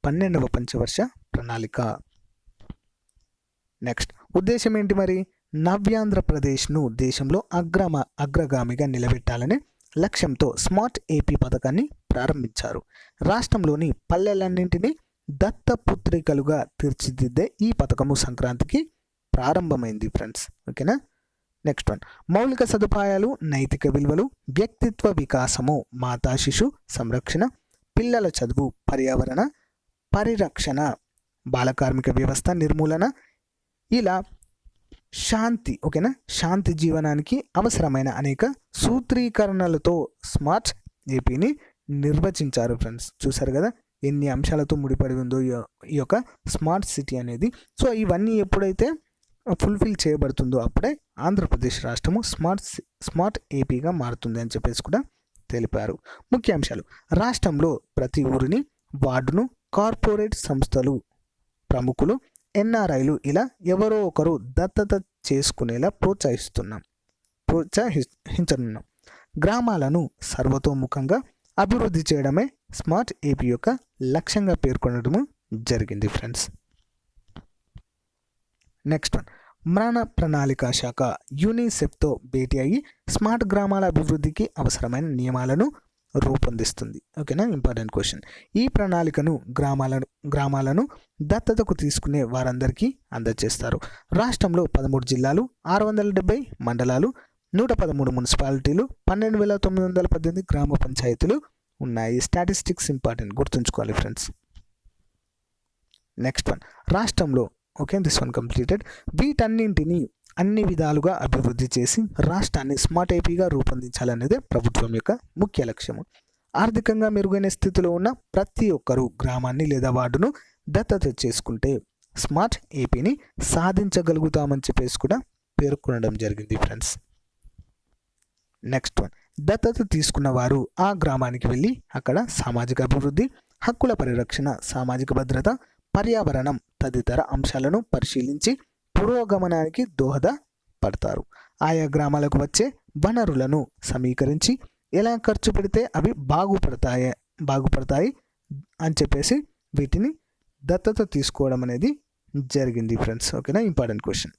12వ పంచవర్ష ప్రణాళిక. నెక్స్ట్, ఉద్దేశం ఏంటి మరి? నవ్యాంధ్రప్రదేశ్ను దేశంలో అగ్రగామిగా నిలబెట్టాలనే లక్ష్యంతో స్మార్ట్ ఏపీ పథకాన్ని ప్రారంభించారు. రాష్ట్రంలోని పల్లెలన్నింటినీ దత్తపుత్రికలుగా తీర్చిదిద్దే ఈ పథకము సంక్రాంతికి ప్రారంభమైంది ఫ్రెండ్స్. ఓకేనా. నెక్స్ట్ వన్, మౌలిక సదుపాయాలు, నైతిక విలువలు, వ్యక్తిత్వ వికాసము, మాతా శిశు సంరక్షణ, పిల్లల చదువు, పర్యావరణ పరిరక్షణ, బాలకార్మిక వ్యవస్థ నిర్మూలన, ఇలా శాంతి. ఓకేనా, శాంతి జీవనానికి అవసరమైన అనేక సూత్రీకరణలతో స్మార్ట్ ఏపీని నిర్వచించారు ఫ్రెండ్స్. చూసారు కదా ఎన్ని అంశాలతో ముడిపడి ఉందో ఈ యొక్క స్మార్ట్ సిటీ అనేది. సో ఇవన్నీ ఎప్పుడైతే ఫుల్ఫిల్ చేయబడుతుందో అప్పుడే ఆంధ్రప్రదేశ్ రాష్ట్రము స్మార్ట్ ఏపీగా మారుతుంది అని చెప్పేసి కూడా తెలిపారు. ముఖ్యాంశాలు: రాష్ట్రంలో ప్రతి ఊరిని, వార్డును కార్పొరేట్ సంస్థలు, ప్రముఖులు, NRIలు ఇలా ఎవరో ఒకరు దత్తత చేసుకునేలా ప్రోత్సహించనున్నాం. గ్రామాలను సర్వతోముఖంగా అభివృద్ధి చేయడమే స్మార్ట్ ఏపీ యొక్క లక్ష్యంగా పేర్కొనడము జరిగింది ఫ్రెండ్స్. నెక్స్ట్ వన్, మన ప్రణాళిక శాఖ యూనిసెఫ్తో భేటీ అయ్యి స్మార్ట్ గ్రామాల అభివృద్ధికి అవసరమైన నియమాలను రూపొందిస్తుంది. ఓకేనా, ఇంపార్టెంట్ క్వశ్చన్. ఈ ప్రణాళికను గ్రామాలను దత్తతకు తీసుకునే వారందరికీ అందజేస్తారు. రాష్ట్రంలో 13 జిల్లాలు, 670 మండలాలు, 113 మున్సిపాలిటీలు, 12,918 గ్రామ పంచాయతీలు ఉన్నాయి. స్టాటిస్టిక్స్ ఇంపార్టెంట్, గుర్తుంచుకోవాలి ఫ్రెండ్స్. నెక్స్ట్ వన్, రాష్ట్రంలో దిస్ వన్ కంప్లీటెడ్. వీటన్నింటినీ అన్ని విధాలుగా అభివృద్ధి చేసి రాష్ట్రాన్ని స్మార్ట్ ఏపీగా రూపొందించాలనేదే ప్రభుత్వం యొక్క ముఖ్య లక్ష్యము. ఆర్థికంగా మెరుగైన స్థితిలో ఉన్న ప్రతి ఒక్కరూ గ్రామాన్ని లేదా వార్డును దత్తత చేసుకుంటే స్మార్ట్ ఏపీని సాధించగలుగుతామని చెప్పేసి కూడా పేర్కొనడం జరిగింది ఫ్రెండ్స్. నెక్స్ట్ వన్, దత్తత తీసుకున్న వారు ఆ గ్రామానికి వెళ్ళి అక్కడ సామాజిక అభివృద్ధి, హక్కుల పరిరక్షణ, సామాజిక భద్రత, పర్యావరణం తదితర అంశాలను పరిశీలించి పురోగమనానికి దోహదపడతారు. ఆయా గ్రామాలకు వచ్చే వనరులను సమీకరించి ఎలా ఖర్చు పెడితే అవి బాగుపడతాయి అని చెప్పేసి వీటిని దత్తత తీసుకోవడం అనేది జరిగింది ఫ్రెండ్స్. ఓకేనా, ఇంపార్టెంట్ క్వశ్చన్.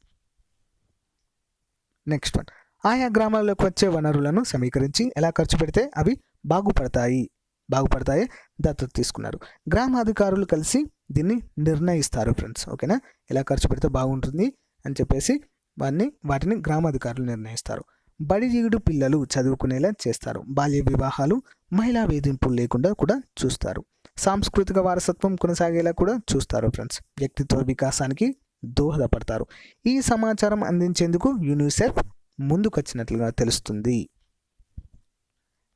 నెక్స్ట్ వన్, ఆయా గ్రామాలకు వచ్చే వనరులను సమీకరించి ఎలా ఖర్చు పెడితే అవి బాగుపడతాయి దత్తత తీసుకున్నారు. గ్రామ అధికారులు కలిసి దీన్ని నిర్ణయిస్తారు ఫ్రెండ్స్. ఓకేనా, ఎలా ఖర్చు పెడితే బాగుంటుంది అని చెప్పేసి వాటిని గ్రామ అధికారులు నిర్ణయిస్తారు. బడిజీడు పిల్లలు చదువుకునేలా చేస్తారు. బాల్య వివాహాలు, మహిళా వేధింపులు లేకుండా కూడా చూస్తారు. సాంస్కృతిక వారసత్వం కొనసాగేలా కూడా చూస్తారు ఫ్రెండ్స్. వ్యక్తిత్వ వికాసానికి దోహదపడతారు. ఈ సమాచారం అందించేందుకు యూనిసెఫ్ ముందుకొచ్చినట్లుగా తెలుస్తుంది.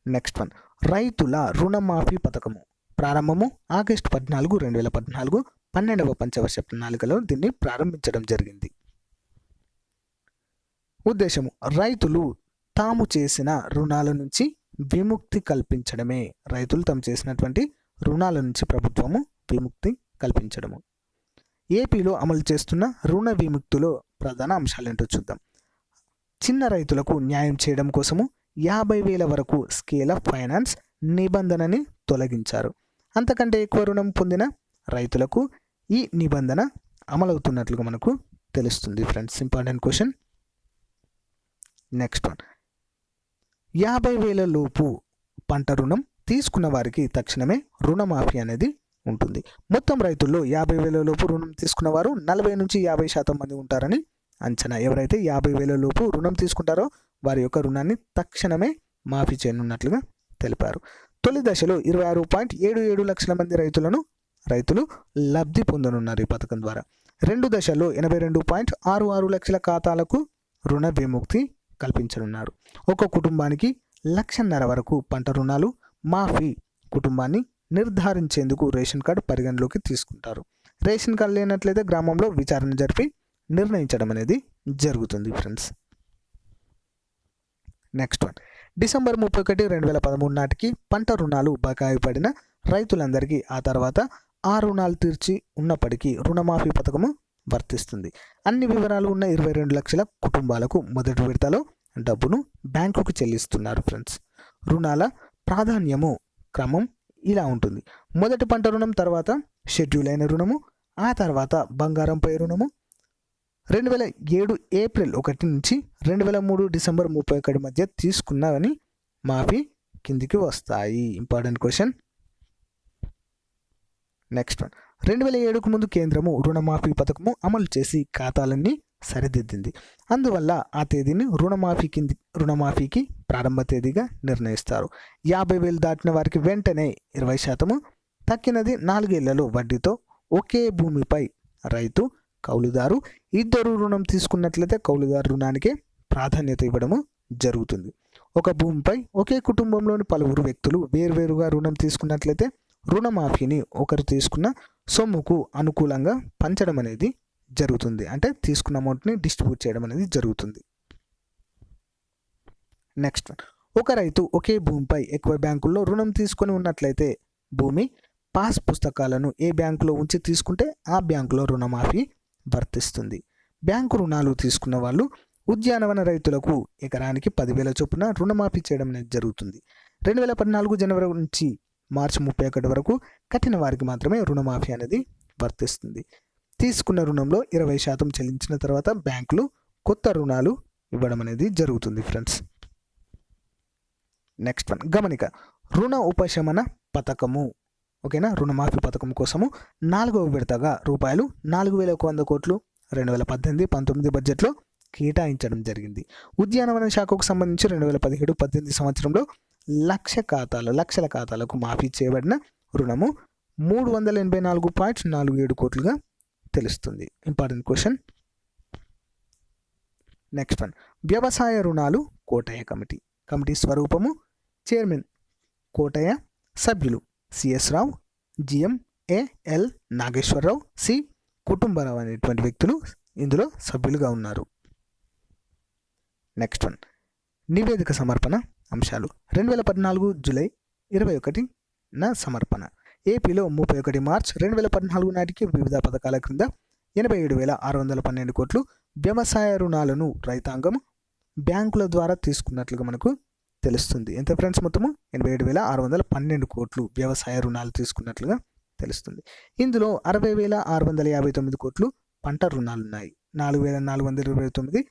నెక్స్ట్ వన్, రైతుల రుణమాఫీ పథకము ప్రారంభము ఆగస్టు 14, 2014 12వ పంచవర్ష ప్రణాళికలో దీన్ని ప్రారంభించడం జరిగింది. ఉద్దేశము రైతులు తాము చేసిన రుణాల నుంచి విముక్తి కల్పించడమే. రైతులు తాము చేసినటువంటి రుణాల నుంచి ప్రభుత్వము విముక్తి కల్పించడము. ఏపీలో అమలు చేస్తున్న రుణ విముక్తిలో ప్రధాన అంశాలు ఏంటో చూద్దాం. చిన్న రైతులకు న్యాయం చేయడం కోసము 50,000 వరకు స్కేల్ ఆఫ్ ఫైనాన్స్ నిబంధనని తొలగించారు. అంతకంటే ఎక్కువ రుణం పొందిన రైతులకు ఈ నిబంధన అమలవుతున్నట్లుగా మనకు తెలుస్తుంది friends. Important question. Next one, 50,000 లోపు పంట రుణం తీసుకున్న వారికి తక్షణమే రుణమాఫీ అనేది ఉంటుంది. మొత్తం రైతుల్లో 50,000 లోపు రుణం తీసుకున్న వారు 40 నుంచి 50% మంది ఉంటారని అంచనా. ఎవరైతే 50,000 లోపు రుణం తీసుకుంటారో వారి యొక్క రుణాన్ని తక్షణమే మాఫీ చేయనున్నట్లుగా తెలిపారు. తొలి దశలో 26.77 లక్షల మంది రైతులు లబ్ధి పొందనున్నారు ఈ పథకం ద్వారా. 2 దశల్లో 82.66 లక్షల ఖాతాలకు రుణ విముక్తి కల్పించనున్నారు. ఒక కుటుంబానికి 1,50,000 వరకు పంట రుణాలు మాఫీ కుటుంబాన్ని నిర్ధారించేందుకు రేషన్ కార్డు పరిగణలోకి తీసుకుంటారు. రేషన్ కార్డు లేనట్లయితే గ్రామంలో విచారణ జరిపి నిర్ణయించడం అనేది జరుగుతుంది ఫ్రెండ్స్. నెక్స్ట్ వన్, డిసెంబర్ 31, 2013 నాటికి పంట రుణాలు బకాయి పడిన రైతులందరికీ ఆ తర్వాత ఆ రుణాలు తీర్చి ఉన్నప్పటికీ రుణమాఫీ పథకము వర్తిస్తుంది. అన్ని వివరాలు ఉన్న 22 లక్షల కుటుంబాలకు మొదటి విడతలో డబ్బును బ్యాంకుకు చెల్లిస్తున్నారు ఫ్రెండ్స్. రుణాల ప్రాధాన్యము క్రమం ఇలా ఉంటుంది. మొదటి పంట రుణం, తర్వాత షెడ్యూల్ అయిన రుణము, ఆ తర్వాత బంగారంపై రుణము 2007 ఏప్రిల్ 1 నుంచి 2003 డిసెంబర్ 31 మధ్య తీసుకున్నవని మాఫీ కిందికి వస్తాయి. Important question. నెక్స్ట్ వన్, 2007కు ముందు కేంద్రము రుణమాఫీ పథకము అమలు చేసి ఖాతాలన్నీ సరిదిద్దింది. అందువల్ల ఆ తేదీని రుణమాఫీకి ప్రారంభ తేదీగా నిర్ణయిస్తారు. 50,000 దాటిన వారికి వెంటనే 20%, తక్కినది 4 ఏళ్లలో వడ్డీతో ఒకే భూమిపై రైతు, కౌలుదారు ఇద్దరు రుణం తీసుకున్నట్లయితే కౌలుదారు రుణానికే ప్రాధాన్యత ఇవ్వడము జరుగుతుంది. ఒక భూమిపై ఒకే కుటుంబంలోని పలువురు వ్యక్తులు వేర్వేరుగా రుణం తీసుకున్నట్లయితే రుణమాఫీని ఒకరు తీసుకున్న సొమ్ముకు అనుకూలంగా పంచడం అనేది జరుగుతుంది. అంటే తీసుకున్న అమౌంట్ని డిస్ట్రిబ్యూట్ చేయడం అనేది జరుగుతుంది. నెక్స్ట్ వన్, ఒక రైతు ఒకే భూమిపై ఎక్కువ బ్యాంకుల్లో రుణం తీసుకొని ఉన్నట్లయితే భూమి పాస్ పుస్తకాలను ఏ బ్యాంకులో ఉంచి తీసుకుంటే ఆ బ్యాంకులో రుణమాఫీ వర్తిస్తుంది. బ్యాంకు రుణాలు తీసుకున్న వాళ్ళు ఉద్యానవన రైతులకు ఎకరానికి 10,000 చొప్పున రుణమాఫీ చేయడం అనేది జరుగుతుంది. 2014 జనవరి నుంచి మార్చి 31 వరకు కట్టిన వారికి మాత్రమే రుణమాఫీ అనేది వర్తిస్తుంది. తీసుకున్న రుణంలో 20% చెల్లించిన తర్వాత బ్యాంకులు కొత్త రుణాలు ఇవ్వడం అనేది జరుగుతుంది ఫ్రెండ్స్. నెక్స్ట్ వన్, గమనిక, రుణ ఉపశమన పథకము. ఓకేనా, రుణమాఫీ పథకం కోసము 4వ విడతగా రూపాయలు 4,100 కోట్లు 2018-19 బడ్జెట్లో కేటాయించడం జరిగింది. ఉద్యానవన శాఖకు సంబంధించి 2017-18 సంవత్సరంలో లక్షల ఖాతాలకు మాఫీ చేయబడిన రుణము 384.47 కోట్లుగా తెలుస్తుంది. Important question. నెక్స్ట్ వన్, వ్యవసాయ రుణాలు కోటయ్య కమిటీ స్వరూపము. చైర్మన్ కోటయ్య, సభ్యులు CS Rao, GM AL Nageswara Rao, C Kutumba Rao అనేటువంటి వ్యక్తులు ఇందులో సభ్యులుగా ఉన్నారు. నెక్స్ట్ వన్, నివేదిక సమర్పణ అంశాలు. 2014 జూలై 21న సమర్పణ. ఏపీలో 31 మార్చ్ 2014 నాటికి వివిధ పథకాల క్రింద 87,612 కోట్లు వ్యవసాయ రుణాలను రైతాంగం బ్యాంకుల ద్వారా తీసుకున్నట్లుగా మనకు తెలుస్తుంది. ఎంత ఫ్రెండ్స్? మొత్తము 87,612 కోట్లు వ్యవసాయ రుణాలు తీసుకున్నట్లుగా తెలుస్తుంది. ఇందులో 60,659 కోట్లు పంట రుణాలు ఉన్నాయి. 4,429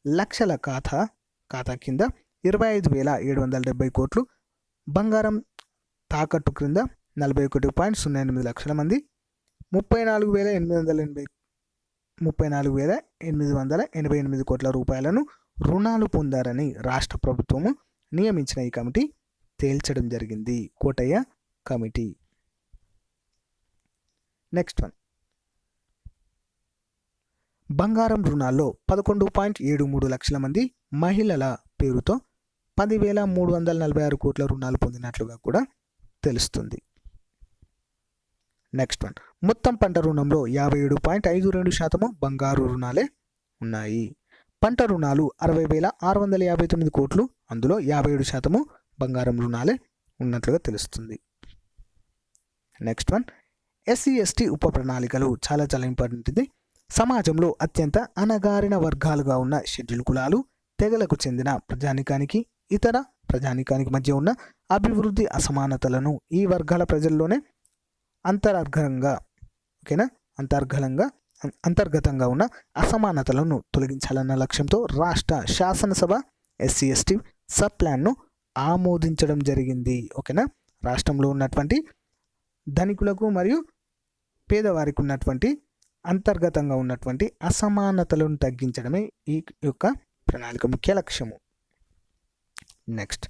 లక్షల ఖాతా కింద 25,770 కోట్లు, బంగారం తాకట్టు క్రింద 41.08 లక్షల మంది, 34,888 కోట్ల రూపాయలను రుణాలు పొందారని రాష్ట్ర ప్రభుత్వము నియమించిన ఈ కమిటీ తేల్చడం జరిగింది. కోటయ్య కమిటీ. నెక్స్ట్ వన్, బంగారం రుణాల్లో 11.73 లక్షల మంది మహిళల పేరుతో 10,346 కోట్ల రుణాలు పొందినట్లుగా కూడా తెలుస్తుంది. నెక్స్ట్ వన్, మొత్తం పంట రుణంలో 57.52% బంగారు రుణాలే ఉన్నాయి. పంట రుణాలు 60,659 కోట్లు, అందులో 57% బంగారం రుణాలే ఉన్నట్లుగా తెలుస్తుంది. నెక్స్ట్ వన్, SC/ST ఉప ప్రణాళికలు చాలా ఇంపార్టెంట్. ఇది సమాజంలో అత్యంత అణగారిన వర్గాలుగా ఉన్న షెడ్యూల్ కులాలు, తెగలకు చెందిన ప్రజానికానికి ఇతర ప్రజానికానికి మధ్య ఉన్న అభివృద్ధి అసమానతలను ఈ వర్గాల ప్రజల్లోనే అంతర్గతంగా ఉన్న అసమానతలను తొలగించాలన్న లక్ష్యంతో రాష్ట్ర శాసనసభ SC/ST సబ్ ప్లాన్ను ఆమోదించడం జరిగింది. ఓకేనా, రాష్ట్రంలో ఉన్నటువంటి ధనికులకు మరియు పేదవారికి ఉన్నటువంటి అంతర్గతంగా ఉన్నటువంటి అసమానతలను తగ్గించడమే ఈ యొక్క ప్రణాళిక ముఖ్య లక్ష్యము. నెక్స్ట్,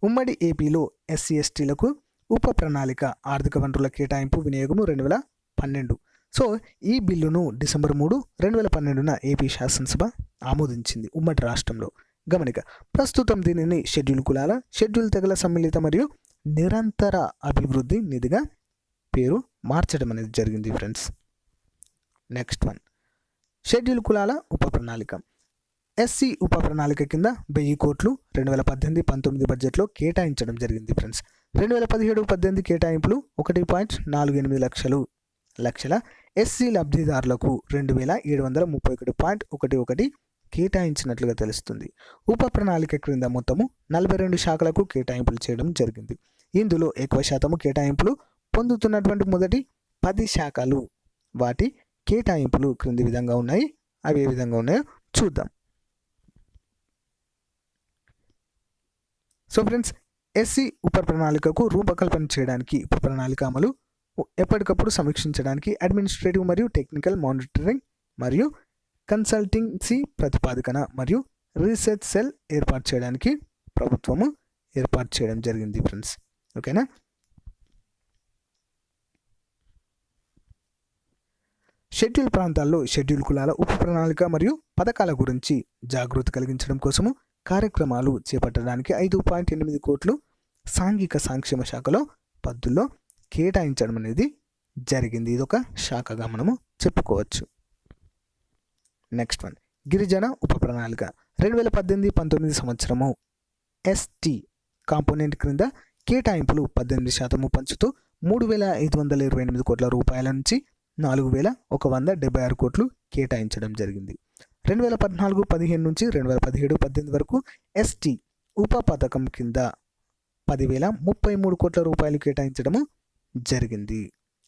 ఉమ్మడి ఏపీలో ఎస్సీ ఎస్టీలకు ఉప ప్రణాళిక ఆర్థిక వనరుల కేటాయింపు వినియోగము 2012. సో ఈ బిల్లును డిసెంబర్ 3, 2012 ఏపీ శాసనసభ ఆమోదించింది ఉమ్మడి రాష్ట్రంలో. గమనిక, ప్రస్తుతం దీనిని షెడ్యూల్ కులాల, షెడ్యూల్ తెగల సమ్మిళిత మరియు నిరంతర అభివృద్ధి నిధిగా పేరు మార్చడం అనేది జరిగింది ఫ్రెండ్స్. నెక్స్ట్ వన్, షెడ్యూల్ కులాల ఉప ప్రణాళిక. ఎస్సీ ఉప ప్రణాళిక కింద 1000 కోట్లు 2018-19 బడ్జెట్లో కేటాయించడం జరిగింది ఫ్రెండ్స్. 2017-18 కేటాయింపులు 1.48 లక్షల ఎస్సీ లబ్ధిదారులకు 2731.11 కేటాయించినట్లుగా తెలుస్తుంది. ఉప ప్రణాళిక క్రింద మొత్తము 42 శాఖలకు కేటాయింపులు చేయడం జరిగింది. ఇందులో ఎక్కువ శాతము కేటాయింపులు పొందుతున్నటువంటి మొదటి 10 శాఖలు. వాటి కేటాయింపులు క్రింది విధంగా ఉన్నాయి. అవి ఏ విధంగా ఉన్నాయో చూద్దాం. సో ఫ్రెండ్స్, ఎస్సీ ఉప ప్రణాళికకు రూపకల్పన చేయడానికి, ఉప ప్రణాళిక అమలు ఎప్పటికప్పుడు సమీక్షించడానికి అడ్మినిస్ట్రేటివ్ మరియు టెక్నికల్ మానిటరింగ్ మరియు కన్సల్టెన్సీ ప్రతిపాదన మరియు రీసెర్చ్ సెల్ ఏర్పాటు చేయడానికి ప్రభుత్వము ఏర్పాటు చేయడం జరిగింది ఫ్రెండ్స్. ఓకేనా. షెడ్యూల్ ప్రాంతాల్లో షెడ్యూల్ కులాల ఉప ప్రణాళిక మరియు పథకాల గురించి జాగృతి కలిగించడం కోసము కార్యక్రమాలు చేపట్టడానికి 5.8 కోట్లు సాంఘిక సంక్షేమ శాఖలో పద్దుల్లో కేటాయించడం అనేది జరిగింది. ఇదొక శాఖగా మనము చెప్పుకోవచ్చు. నెక్స్ట్ వన్, గిరిజన ఉప ప్రణాళిక. 2018-19 సంవత్సరము ఎస్టీ కాంపోనెంట్ క్రింద కేటాయింపులు 18% పంచుతూ 3,528 కోట్ల రూపాయల నుంచి 4,176 కోట్లు కేటాయించడం జరిగింది. 2014-15 నుంచి 2017-18 వరకు ఎస్టీ ఉప పథకం కింద 10,033 కోట్ల రూపాయలు కేటాయించడము జరిగింది.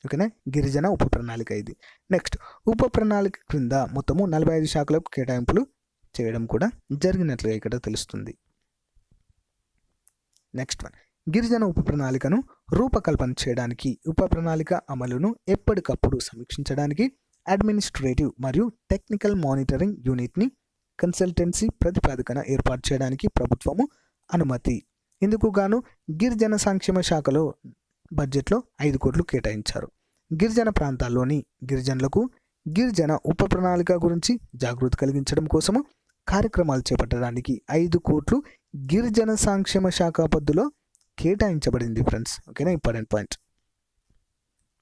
ఓకేనా, గిరిజన ఉప ప్రణాళిక ఇది. నెక్స్ట్, ఉప ప్రణాళిక క్రింద మొత్తము 45 శాఖలకు కేటాయింపులు చేయడం కూడా జరిగినట్లుగా ఇక్కడ తెలుస్తుంది. నెక్స్ట్ వన్, గిరిజన ఉప ప్రణాళికను రూపకల్పన చేయడానికి, ఉప ప్రణాళిక అమలును ఎప్పటికప్పుడు సమీక్షించడానికి అడ్మినిస్ట్రేటివ్ మరియు టెక్నికల్ మానిటరింగ్ యూనిట్ని కన్సల్టెన్సీ ప్రతిపాదన ఏర్పాటు చేయడానికి ప్రభుత్వము అనుమతి. ఇందుకు గాను గిరిజన సంక్షేమ శాఖలో బడ్జెట్లో 5 కోట్లు కేటాయించారు. గిరిజన ప్రాంతాల్లోని గిరిజనులకు గిరిజన ఉప ప్రణాళిక గురించి జాగృతి కలిగించడం కోసము కార్యక్రమాలు చేపట్టడానికి 5 కోట్లు గిరిజన సంక్షేమ శాఖ పద్దులో కేటాయించబడింది ఫ్రెండ్స్. ఓకేనా, ఇంపార్టెంట్ పాయింట్.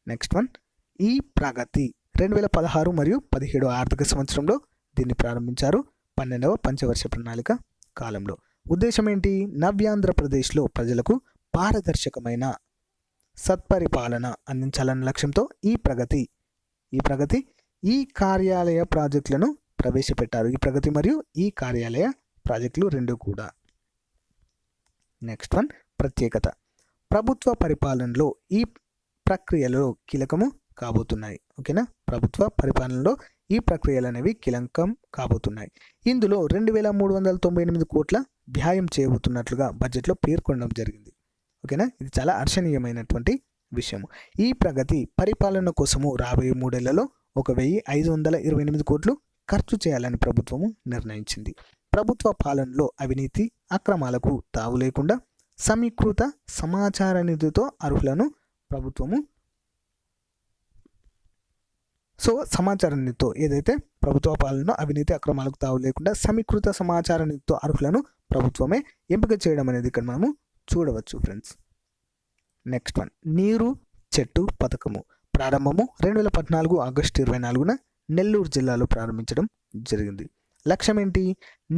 నెక్స్ట్ వన్, ఈ ప్రగతి 2016 మరియు 17 ఆర్థిక సంవత్సరంలో దీన్ని ప్రారంభించారు. 12వ పంచవర్ష ప్రణాళిక కాలంలో. ఉద్దేశం ఏంటి? నవ్యాంధ్రప్రదేశ్లో ప్రజలకు పారదర్శకమైన సత్పరిపాలన అందించాలన్న లక్ష్యంతో ఈ ప్రగతి ఈ కార్యాలయ ప్రాజెక్టులను ప్రవేశపెట్టారు. ఈ ప్రగతి మరియు ఈ కార్యాలయ ప్రాజెక్టులు రెండు కూడా. నెక్స్ట్ వన్, ప్రత్యేకత. ప్రభుత్వ పరిపాలనలో ఈ ప్రక్రియలో కీలకము కాబోతున్నాయి. ఓకేనా, ప్రభుత్వ పరిపాలనలో ఈ ప్రక్రియలు అనేవి కీలకం కాబోతున్నాయి. ఇందులో 2,398 కోట్ల వ్యయం చేయబోతున్నట్లుగా బడ్జెట్లో పేర్కొనడం జరిగింది. ఓకేనా, ఇది చాలా హర్షణీయమైనటువంటి విషయం. ఈ ప్రగతి పరిపాలన కోసము రాబోయే 3 ఏళ్లలో 1,528 కోట్లు ఖర్చు చేయాలని ప్రభుత్వము నిర్ణయించింది. ప్రభుత్వ పాలనలో అవినీతి అక్రమాలకు తావు లేకుండా సమీకృత సమాచార నిధితో అర్హులను ప్రభుత్వము సమాచార నిధితో ఏదైతే ప్రభుత్వ పాలనలో అవినీతి అక్రమాలకు తావు లేకుండా సమీకృత సమాచార నిధితో అర్హులను ప్రభుత్వమే ఎంపిక చేయడం అనేది ఇక్కడ మనము చూడవచ్చు ఫ్రెండ్స్. నెక్స్ట్ వన్, నీరు చెట్టు పథకము. ప్రారంభము 2014 ఆగస్టు 24న నెల్లూరు జిల్లాలో ప్రారంభించడం జరిగింది. లక్ష్యం ఏంటి?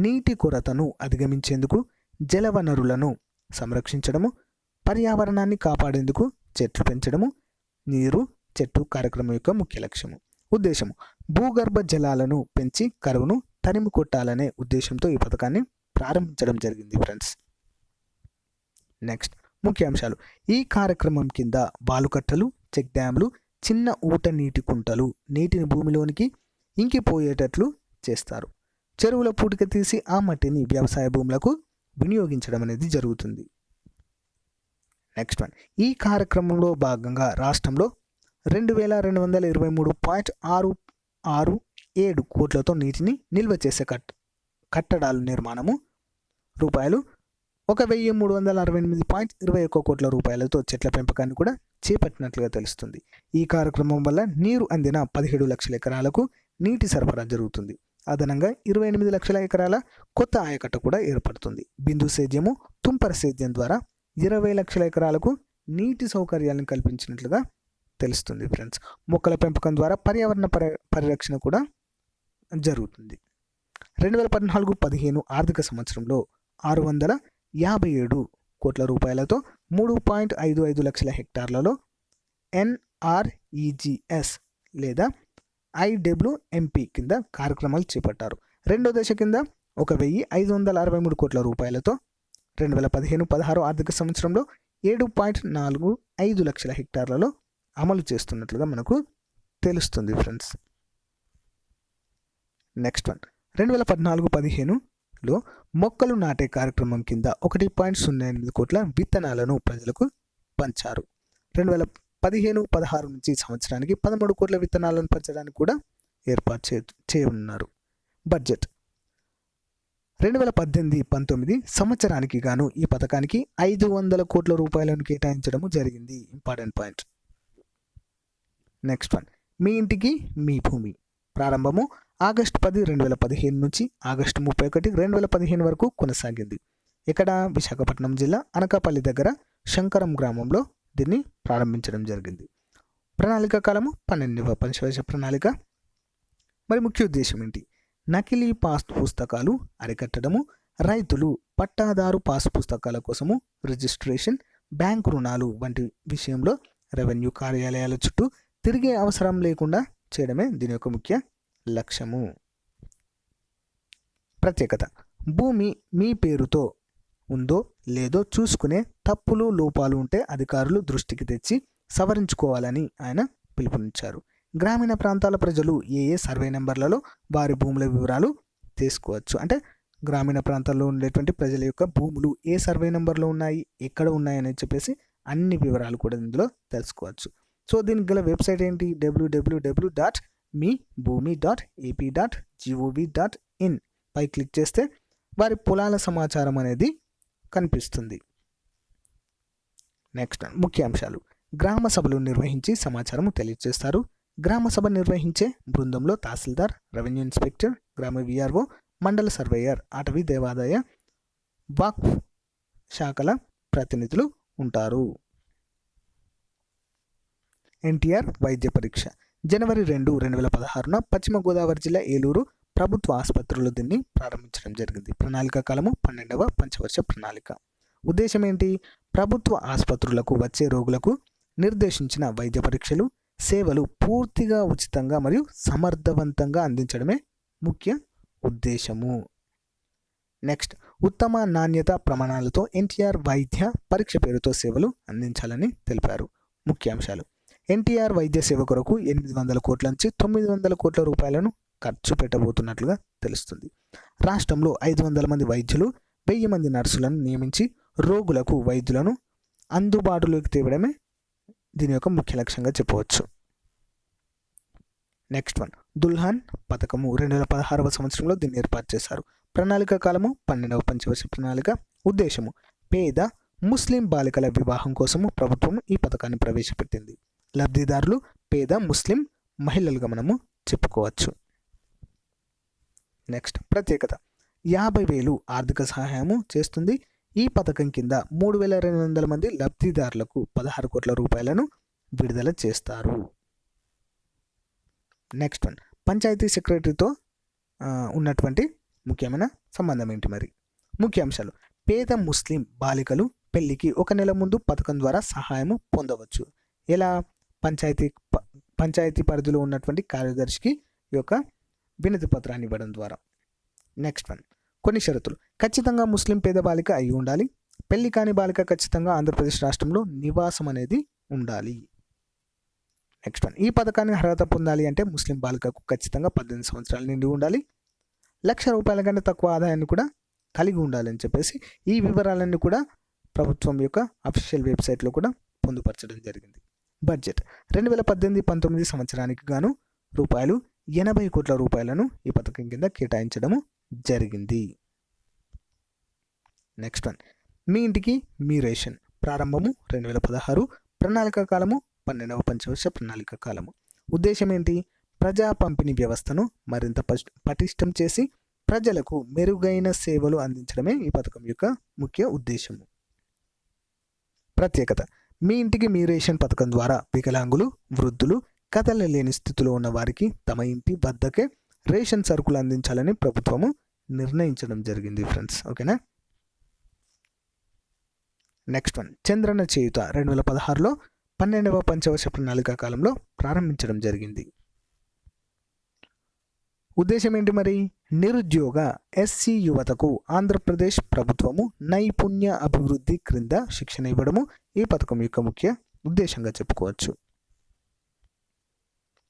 నీటి కొరతను అధిగమించేందుకు జలవనరులను సంరక్షించడము, పర్యావరణాన్ని కాపాడేందుకు చెట్లు పెంచడము నీరు చెట్టు కార్యక్రమం యొక్క ముఖ్య లక్ష్యము. ఉద్దేశము భూగర్భ జలాలను పెంచి కరువును తరిమి కొట్టాలనే ఉద్దేశంతో ఈ పథకాన్ని ప్రారంభించడం జరిగింది ఫ్రెండ్స్. నెక్స్ట్, ముఖ్యాంశాలు. ఈ కార్యక్రమం కింద బాలుకట్టలు, చెక్ డ్యామ్లు, చిన్న ఊట నీటి కుంటలు నీటిని భూమిలోనికి ఇంకిపోయేటట్లు చేస్తారు. చెరువుల పూడిక తీసి ఆ మట్టిని వ్యవసాయ భూములకు వినియోగించడం అనేది జరుగుతుంది. నెక్స్ట్ వన్, ఈ కార్యక్రమంలో భాగంగా రాష్ట్రంలో 2223.667 కోట్లతో నీటిని నిల్వ చేసే కట్టడాల నిర్మాణము రూపాయలు 1368.21 కోట్ల రూపాయలతో చెట్ల పెంపకాన్ని కూడా చేపట్టినట్లుగా తెలుస్తుంది. ఈ కార్యక్రమం వల్ల నీరు అందిన 17 లక్షల ఎకరాలకు నీటి సరఫరా జరుగుతుంది. అదనంగా 28 లక్షల ఎకరాల కొత్త ఆయకట్ట కూడా ఏర్పడుతుంది. బిందు సేద్యము, తుంపర సేద్యం ద్వారా 20 లక్షల ఎకరాలకు నీటి సౌకర్యాలను కల్పించినట్లుగా తెలుస్తుంది ఫ్రెండ్స్. మొక్కల పెంపకం ద్వారా పర్యావరణ పరిరక్షణ కూడా జరుగుతుంది. 2014-15 ఆర్థిక సంవత్సరంలో 657 కోట్ల రూపాయలతో 3.55 లక్షల హెక్టార్లలో NREGS లేదా IWMP కింద కార్యక్రమాలు చేపట్టారు. రెండో దశ కింద 1563 కోట్ల రూపాయలతో 2015-16 ఆర్థిక సంవత్సరంలో 7.45 లక్షల హెక్టార్లలో అమలు చేస్తున్నట్లుగా మనకు తెలుస్తుంది ఫ్రెండ్స్. నెక్స్ట్ వన్, 2014-15లో మొక్కలు నాటే కార్యక్రమం కింద 1.08 కోట్ల విత్తనాలను ప్రజలకు పంచారు. 2015-16 నుంచి సంవత్సరానికి 13 కోట్ల విత్తనాలను పంచడానికి కూడా ఏర్పాటు చేయనున్నారు. బడ్జెట్ 2018-19 సంవత్సరానికి గాను ఈ పథకానికి 500 కోట్ల రూపాయలను కేటాయించడం జరిగింది. Important point. నెక్స్ట్ వన్, మీ ఇంటికి మీ భూమి ప్రారంభము ఆగస్టు 10, 2015 నుంచి ఆగస్టు 31, 2015 వరకు కొనసాగింది. ఇక్కడ విశాఖపట్నం జిల్లా అనకాపల్లి దగ్గర శంకరం గ్రామంలో దీన్ని ప్రారంభించడం జరిగింది. ప్రణాళిక కాలము 12వ పంచవర్ష ప్రణాళిక. మరి ముఖ్య ఉద్దేశం ఏంటి? నకిలీ పాస్ పుస్తకాలు అరికట్టడము, రైతులు పట్టాదారు పాస్ పుస్తకాల కోసము రిజిస్ట్రేషన్, బ్యాంకు రుణాలు వంటి విషయంలో రెవెన్యూ కార్యాలయాల చుట్టూ తిరిగే అవసరం లేకుండా చేయడమే దీని యొక్క ముఖ్య లక్ష్యము. ప్రత్యేకత, భూమి మీ పేరుతో ఉందో లేదో చూసుకునే తప్పులు లోపాలు ఉంటే అధికారులు దృష్టికి తెచ్చి సవరించుకోవాలని ఆయన పిలుపునిచ్చారు. గ్రామీణ ప్రాంతాల ప్రజలు ఏ సర్వే నెంబర్లలో వారి భూముల వివరాలు తీసుకోవచ్చు. అంటే గ్రామీణ ప్రాంతాల్లో ఉండేటువంటి ప్రజల యొక్క భూములు ఏ సర్వే నెంబర్లో ఉన్నాయి, ఎక్కడ ఉన్నాయి అని చెప్పేసి అన్ని వివరాలు కూడా ఇందులో తెలుసుకోవచ్చు. సో దీనికి గల వెబ్సైట్ ఏంటి? www.mibhumi.ap.gov.in పై క్లిక్ చేస్తే వారి పొలాల సమాచారం అనేది కనిపిస్తుంది. నెక్స్ట్ ముఖ్యాంశాలు, గ్రామ సభలు నిర్వహించి సమాచారం తెలియజేస్తారు. గ్రామ సభ నిర్వహించే బృందంలో తహసీల్దార్, రెవెన్యూ ఇన్స్పెక్టర్, గ్రామ విఆర్ఓ, మండల సర్వేయర్, అటవీ దేవాదాయ, వక్ఫ్ శాఖల ప్రతినిధులు ఉంటారు. ఎన్టీఆర్ వైద్య పరీక్ష జనవరి 2, 2016 పశ్చిమ గోదావరి జిల్లా ఏలూరు ప్రభుత్వ ఆసుపత్రిలో దీన్ని ప్రారంభించడం జరిగింది. ప్రణాళిక కాలము 12వ పంచవర్ష ప్రణాళిక. ఉద్దేశం ఏంటి? ప్రభుత్వ ఆసుపత్రులకు వచ్చే రోగులకు నిర్దేశించిన వైద్య పరీక్షలు, సేవలు పూర్తిగా ఉచితంగా మరియు సమర్థవంతంగా అందించడమే ముఖ్య ఉద్దేశము. నెక్స్ట్, ఉత్తమ నాణ్యత ప్రమాణాలతో ఎన్టీఆర్ వైద్య పరీక్ష పేరుతో సేవలు అందించాలని తెలిపారు. ముఖ్యాంశాలు, ఎన్టీఆర్ వైద్య సేవ కొరకు 800 కోట్ల నుంచి 900 కోట్ల రూపాయలను ఖర్చు పెట్టబోతున్నట్లుగా తెలుస్తుంది. రాష్ట్రంలో 500 మంది వైద్యులు, 1000 మంది నర్సులను నియమించి రోగులకు వైద్యులను అందుబాటులోకి తేవడమే దీని యొక్క ముఖ్య లక్ష్యంగా చెప్పవచ్చు. నెక్స్ట్ వన్, దుల్హన్ పథకము 2016వ సంవత్సరంలో దీన్ని ఏర్పాటు చేశారు. ప్రణాళిక కాలము 12వ పంచవర్ష ప్రణాళిక. ఉద్దేశము, పేద ముస్లిం బాలికల వివాహం కోసము ప్రభుత్వం ఈ పథకాన్ని ప్రవేశపెట్టింది. లబ్ధిదారులు పేద ముస్లిం మహిళలుగా మనము చెప్పుకోవచ్చు. నెక్స్ట్, ప్రత్యేకత, 50,000 ఆర్థిక సహాయము చేస్తుంది. ఈ పథకం కింద 3,200 మంది లబ్ధిదారులకు 16 కోట్ల రూపాయలను విడుదల చేస్తారు. నెక్స్ట్ వన్, పంచాయతీ సెక్రటరీతో ఉన్నటువంటి ముఖ్యమైన సంబంధం ఏంటి? మరి ముఖ్యాంశాలు, పేద ముస్లిం బాలికలు పెళ్లికి 1 నెల ముందు పథకం ద్వారా సహాయము పొందవచ్చు. ఎలా? పంచాయతీ పరిధిలో ఉన్నటువంటి కార్యదర్శికి ఈ యొక్క వినతి పత్రాన్ని ఇవ్వడం ద్వారా. నెక్స్ట్ వన్, కొన్ని షరతులు. ఖచ్చితంగా ముస్లిం పేద బాలిక అయి ఉండాలి. పెళ్లి కాని బాలిక ఖచ్చితంగా ఆంధ్రప్రదేశ్ రాష్ట్రంలో నివాసం అనేది ఉండాలి. నెక్స్ట్ వన్, ఈ పథకాన్ని అర్హత పొందాలి అంటే ముస్లిం బాలికకు ఖచ్చితంగా 18 సంవత్సరాలు నిండి ఉండాలి. ₹1,00,000 కంటే తక్కువ ఆదాయాన్ని కూడా కలిగి ఉండాలని చెప్పేసి ఈ వివరాలన్నీ కూడా ప్రభుత్వం యొక్క అఫీషియల్ వెబ్సైట్లో కూడా పొందుపరచడం జరిగింది. బడ్జెట్ 2018-19 సంవత్సరానికి గాను రూపాయలు 80 కోట్ల రూపాయలను ఈ పథకం కింద కేటాయించడము జరిగింది. నెక్స్ట్ వన్, మీ ఇంటికి మీ రేషన్ ప్రారంభము 2016, ప్రణాళిక కాలము 12వ పంచవర్ష ప్రణాళిక కాలము. ఉద్దేశం ఏంటి? ప్రజా పంపిణీ వ్యవస్థను మరింత పటిష్టం చేసి ప్రజలకు మెరుగైన సేవలు అందించడమే ఈ పథకం యొక్క ముఖ్య ఉద్దేశము. ప్రత్యేకత, మీ ఇంటికి మీ రేషన్ పథకం ద్వారా వికలాంగులు, వృద్ధులు, కదలలేని స్థితిలో ఉన్న వారికి తమ ఇంటి వద్దకే రేషన్ సరుకులు అందించాలని ప్రభుత్వము నిర్ణయించడం జరిగింది ఫ్రెండ్స్. ఓకేనా. నెక్స్ట్ వన్, చంద్రన్న చేయుత 2016లో 12వ పంచవర్ష ప్రణాళిక కాలంలో ప్రారంభించడం జరిగింది. ఉద్దేశం ఏంటి మరి? నిరుద్యోగ ఎస్సీ యువతకు ఆంధ్రప్రదేశ్ ప్రభుత్వము నైపుణ్య అభివృద్ధి క్రింద శిక్షణ ఇవ్వడము ఈ పథకం యొక్క ముఖ్య ఉద్దేశంగా చెప్పుకోవచ్చు.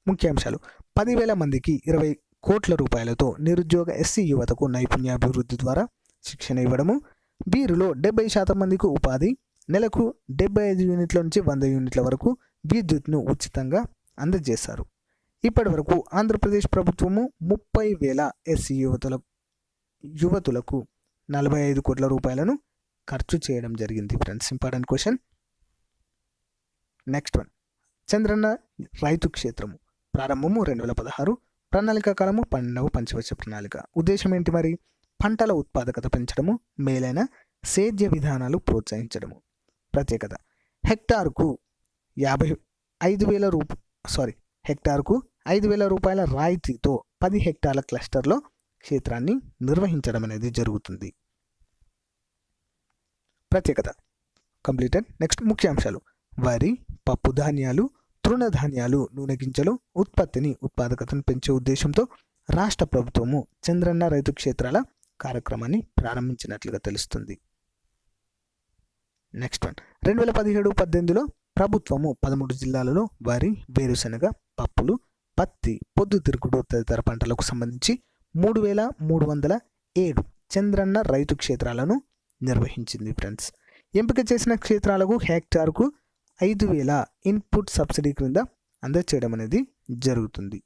ముఖ్యాంశాలు: 10,000 మందికి 20 కోట్ల రూపాయలతో నిరుద్యోగ ఎస్సీ యువతకు నైపుణ్య అభివృద్ధి ద్వారా శిక్షణ ఇవ్వడము. వీరిలో 70% మందికి ఉపాధి, నెలకు 75 యూనిట్ల నుంచి 100 యూనిట్ల వరకు విద్యుత్ను ఉచితంగా అందజేశారు. ఇప్పటి వరకు ఆంధ్రప్రదేశ్ ప్రభుత్వము 30,000 ఎస్సీ యువతులకు 45 కోట్ల రూపాయలను ఖర్చు చేయడం జరిగింది friends. Important question. Next one, Chandranna రైతు క్షేత్రము ప్రారంభము 2016, ప్రణాళిక కాలము 12వ పంచవర్ష ప్రణాళిక. ఉద్దేశం ఏంటి మరి? పంటల ఉత్పాదకత పెంచడము, మేలైన సేద్య విధానాలు ప్రోత్సహించడము. ప్రత్యేకత, హెక్టార్కు 5,000 రూపాయల రాయితీతో 10 హెక్టార్ల క్లస్టర్లో క్షేత్రాన్ని నిర్వహించడం అనేది జరుగుతుంది. ప్రత్యేకత కంప్లీటెడ్. నెక్స్ట్ ముఖ్యాంశాలు: వరి, పప్పు ధాన్యాలు, తృణధాన్యాలు, నూనె గింజలు ఉత్పత్తిని, ఉత్పాదకతను పెంచే ఉద్దేశంతో రాష్ట్ర ప్రభుత్వము చంద్రన్న రైతు క్షేత్రాల కార్యక్రమాన్ని ప్రారంభించినట్లుగా తెలుస్తుంది. నెక్స్ట్ వన్, 2017-18లో ప్రభుత్వము 13 జిల్లాలలో వరి, వేరుశనగ, పప్పులు, పత్తి, పొద్దుతిరుగుడు తదితర పంటలకు సంబంధించి 3,307 చంద్రన్న రైతు క్షేత్రాలను నిర్వహించింది ఫ్రెండ్స్. ఎంపిక చేసిన క్షేత్రాలకు హెక్టార్కు 5,000 ఇన్పుట్ సబ్సిడీ క్రింద అందజేయడం అనేది జరుగుతుంది.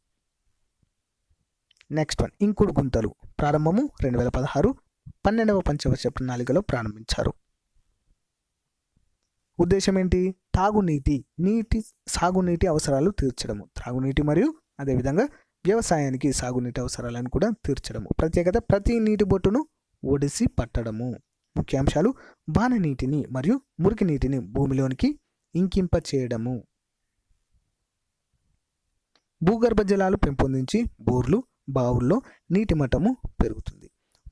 నెక్స్ట్ వన్, ఇంకుడు గుంతలు ప్రారంభము 2016, 12వ పంచవర్ష ప్రణాళికలో ప్రారంభించారు. ఉద్దేశం ఏంటి? సాగునీటి అవసరాలు తీర్చడము, త్రాగునీటి మరియు అదేవిధంగా వ్యవసాయానికి సాగునీటి అవసరాలను కూడా తీర్చడము. ప్రత్యేకత, ప్రతి నీటి బొట్టును ఒడిసి పట్టడము. ముఖ్యాంశాలు: బాణ నీటిని మరియు మురికి నీటిని భూమిలోనికి ఇంకింప చేయడము. భూగర్భ జలాలు పెంపొందించి బోర్లు, బావుల్లో నీటి మట్టము పెరుగుతుంది.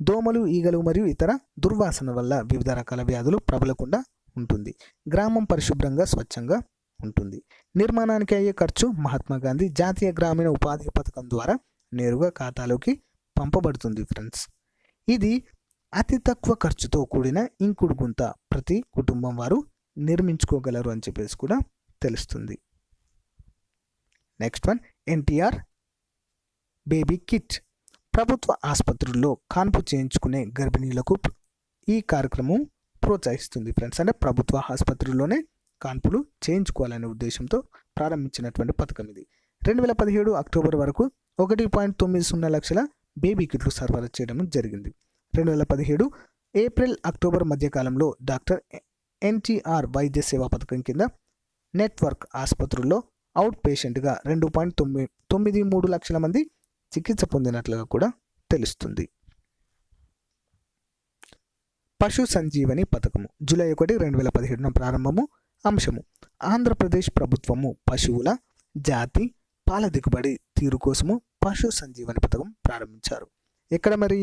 దోమలు, ఈగలు మరియు ఇతర దుర్వాసన వల్ల వివిధ రకాల వ్యాధులు ప్రబలకుండా ఉంటుంది. గ్రామం పరిశుభ్రంగా, స్వచ్ఛంగా ఉంటుంది. నిర్మాణానికి అయ్యే ఖర్చు మహాత్మా గాంధీ జాతీయ గ్రామీణ ఉపాధి పథకం ద్వారా నేరుగా ఖాతాలోకి పంపబడుతుంది ఫ్రెండ్స్. ఇది అతి తక్కువ ఖర్చుతో కూడిన ఇంకుడు గుంత ప్రతి కుటుంబం వారు నిర్మించుకోగలరు అని చెప్పేసి కూడా తెలుస్తుంది. Next one, NTR baby kit ప్రభుత్వ ఆసుపత్రుల్లో కాన్పు చేయించుకునే గర్భిణీలకు ఈ కార్యక్రమం ప్రోత్సహిస్తుంది ఫ్రెండ్స్. అంటే ప్రభుత్వ ఆసుపత్రుల్లోనే కాన్పులు చేయించుకోవాలనే ఉద్దేశంతో ప్రారంభించినటువంటి పథకం ఇది. 2017 అక్టోబర్ వరకు 1.90 లక్షల బేబీ కిట్లు సరఫరా చేయడం జరిగింది. 2017 ఏప్రిల్ అక్టోబర్ మధ్యకాలంలో డాక్టర్ ఎన్టీఆర్ వైద్య సేవా పథకం కింద నెట్వర్క్ ఆసుపత్రుల్లో అవుట్ పేషెంట్గా 2.93 లక్షల మంది చికిత్స పొందినట్లుగా కూడా తెలుస్తుంది. పశు సంజీవని పథకము జూలై 1, 2017 ప్రారంభము. అంశము: ఆంధ్రప్రదేశ్ ప్రభుత్వము పశువుల జాతి, పాల దిగుబడి తీరు కోసము పశు సంజీవని పథకం ప్రారంభించారు. ఎక్కడ మరి?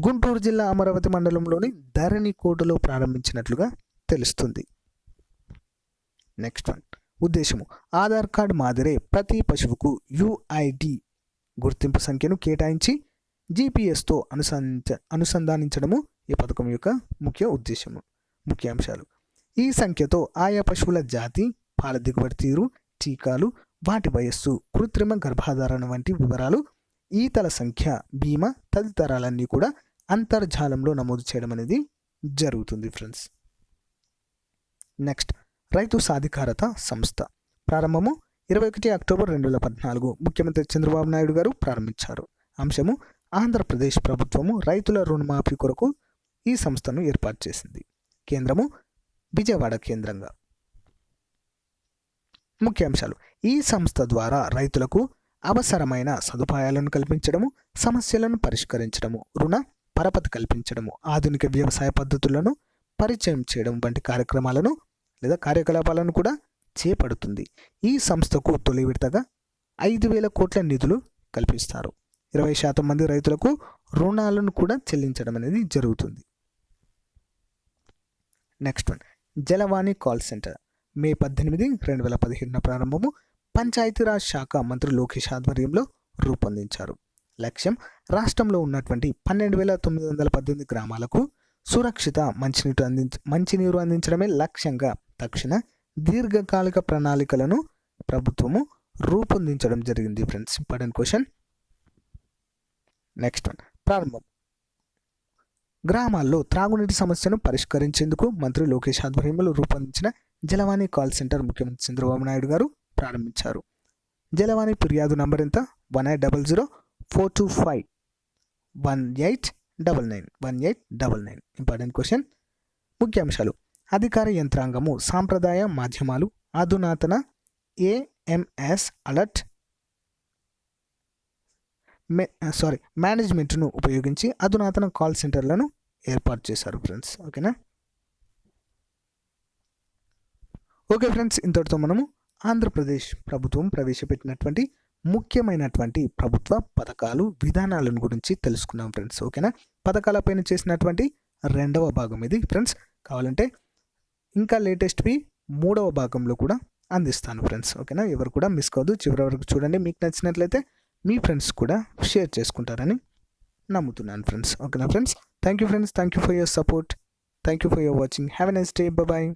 గుంటూరు జిల్లా అమరావతి మండలంలోని ధరణికోటలో ప్రారంభించినట్లుగా తెలుస్తుంది. నెక్స్ట్ వన్, ఉద్దేశము: ఆధార్ కార్డు మాదిరే ప్రతి పశువుకు యుఐడి గుర్తింపు సంఖ్యను కేటాయించి జీపీఎస్తో అనుసంధానించడము ఈ పథకం యొక్క ముఖ్య ఉద్దేశము. ముఖ్యాంశాలు: ఈ సంఖ్యతో ఆయా పశువుల జాతి, పాల దిగుబడి తీరు, టీకాలు, వాటి వయస్సు, కృత్రిమ గర్భధారణ వంటి వివరాలు, ఈతల సంఖ్య, బీమా తదితరాలన్నీ కూడా అంతర్జాలంలో నమోదు చేయడం అనేది జరుగుతుంది ఫ్రెండ్స్. నెక్స్ట్ రైతు సాధికారత సంస్థ ప్రారంభము 21 అక్టోబర్ 2014 ముఖ్యమంత్రి చంద్రబాబు నాయుడు గారు ప్రారంభించారు. అంశము ఆంధ్రప్రదేశ్ ప్రభుత్వము రైతుల రుణమాఫీ కొరకు ఈ సంస్థను ఏర్పాటు చేసింది. కేంద్రము విజయవాడ కేంద్రంగా. ముఖ్యాంశాలు: ఈ సంస్థ ద్వారా రైతులకు అవసరమైన సదుపాయాలను కల్పించడము, సమస్యలను పరిష్కరించడము, రుణ పరపతి కల్పించడము, ఆధునిక వ్యవసాయ పద్ధతులను పరిచయం చేయడం వంటి కార్యక్రమాలను లేదా కార్యకలాపాలను కూడా చేపడుతుంది. ఈ సంస్థకు తొలి విడతగా 5,000 కోట్ల నిధులు కల్పిస్తారు. 20% మంది రైతులకు రుణాలను కూడా చెల్లించడం అనేది జరుగుతుంది. Next one, Jalavani call centre మే 18, 2015 ప్రారంభము. పంచాయతీరాజ్ శాఖ మంత్రి లోకేష్ ఆధ్వర్యంలో రూపొందించారు. లక్ష్యం రాష్ట్రంలో ఉన్నటువంటి 12,918 గ్రామాలకు సురక్షిత మంచినీరు అందించడమే లక్ష్యంగా తక్షణ దీర్ఘకాలిక ప్రణాళికలను ప్రభుత్వము రూపొందించడం జరిగింది. Friends, important question. Next one, ప్రారంభం. గ్రామాల్లో త్రాగునీటి సమస్యను పరిష్కరించేందుకు మంత్రి లోకేష్ ఆధ్వర్యంలో రూపొందించిన జలవాణి కాల్ సెంటర్ ముఖ్యమంత్రి చంద్రబాబు నాయుడు గారు ప్రారంభించారు. జలవాణి ఫిర్యాదు నంబర్ ఎంత? 1800-425-1899. Important question. ముఖ్యాంశాలు: అధికార యంత్రాంగము సాంప్రదాయ మాధ్యమాలు, అధునాతన ఏఎంఎస్ అలర్ట్ మేనేజ్మెంట్ను ఉపయోగించి అధునాతన కాల్ సెంటర్లను ఏర్పాటు చేశారు. ఫ్రెండ్స్, ఓకేనా? ఓకే ఫ్రెండ్స్, ఇంతటితో మనము ఆంధ్రప్రదేశ్ ప్రభుత్వం ప్రవేశపెట్టినటువంటి ముఖ్యమైనటువంటి ప్రభుత్వ పథకాలు, విధానాలను గురించి తెలుసుకున్నాం ఫ్రెండ్స్, ఓకేనా? పథకాలపైన చేసినటువంటి 2వ భాగం ఇది ఫ్రెండ్స్. కావాలంటే ఇంకా లేటెస్ట్వి 3వ భాగంలో కూడా అందిస్తాను ఫ్రెండ్స్, ఓకేనా? ఎవరు కూడా మిస్ కావద్దు, చివరి వరకు చూడండి. మీకు నచ్చినట్లయితే మీ ఫ్రెండ్స్ కూడా షేర్ చేసుకుంటారని నమ్ముతున్నాను ఫ్రెండ్స్, ఓకేనా friends? Thank you friends, thank you for your support, thank you for your watching. Have a nice day, bye.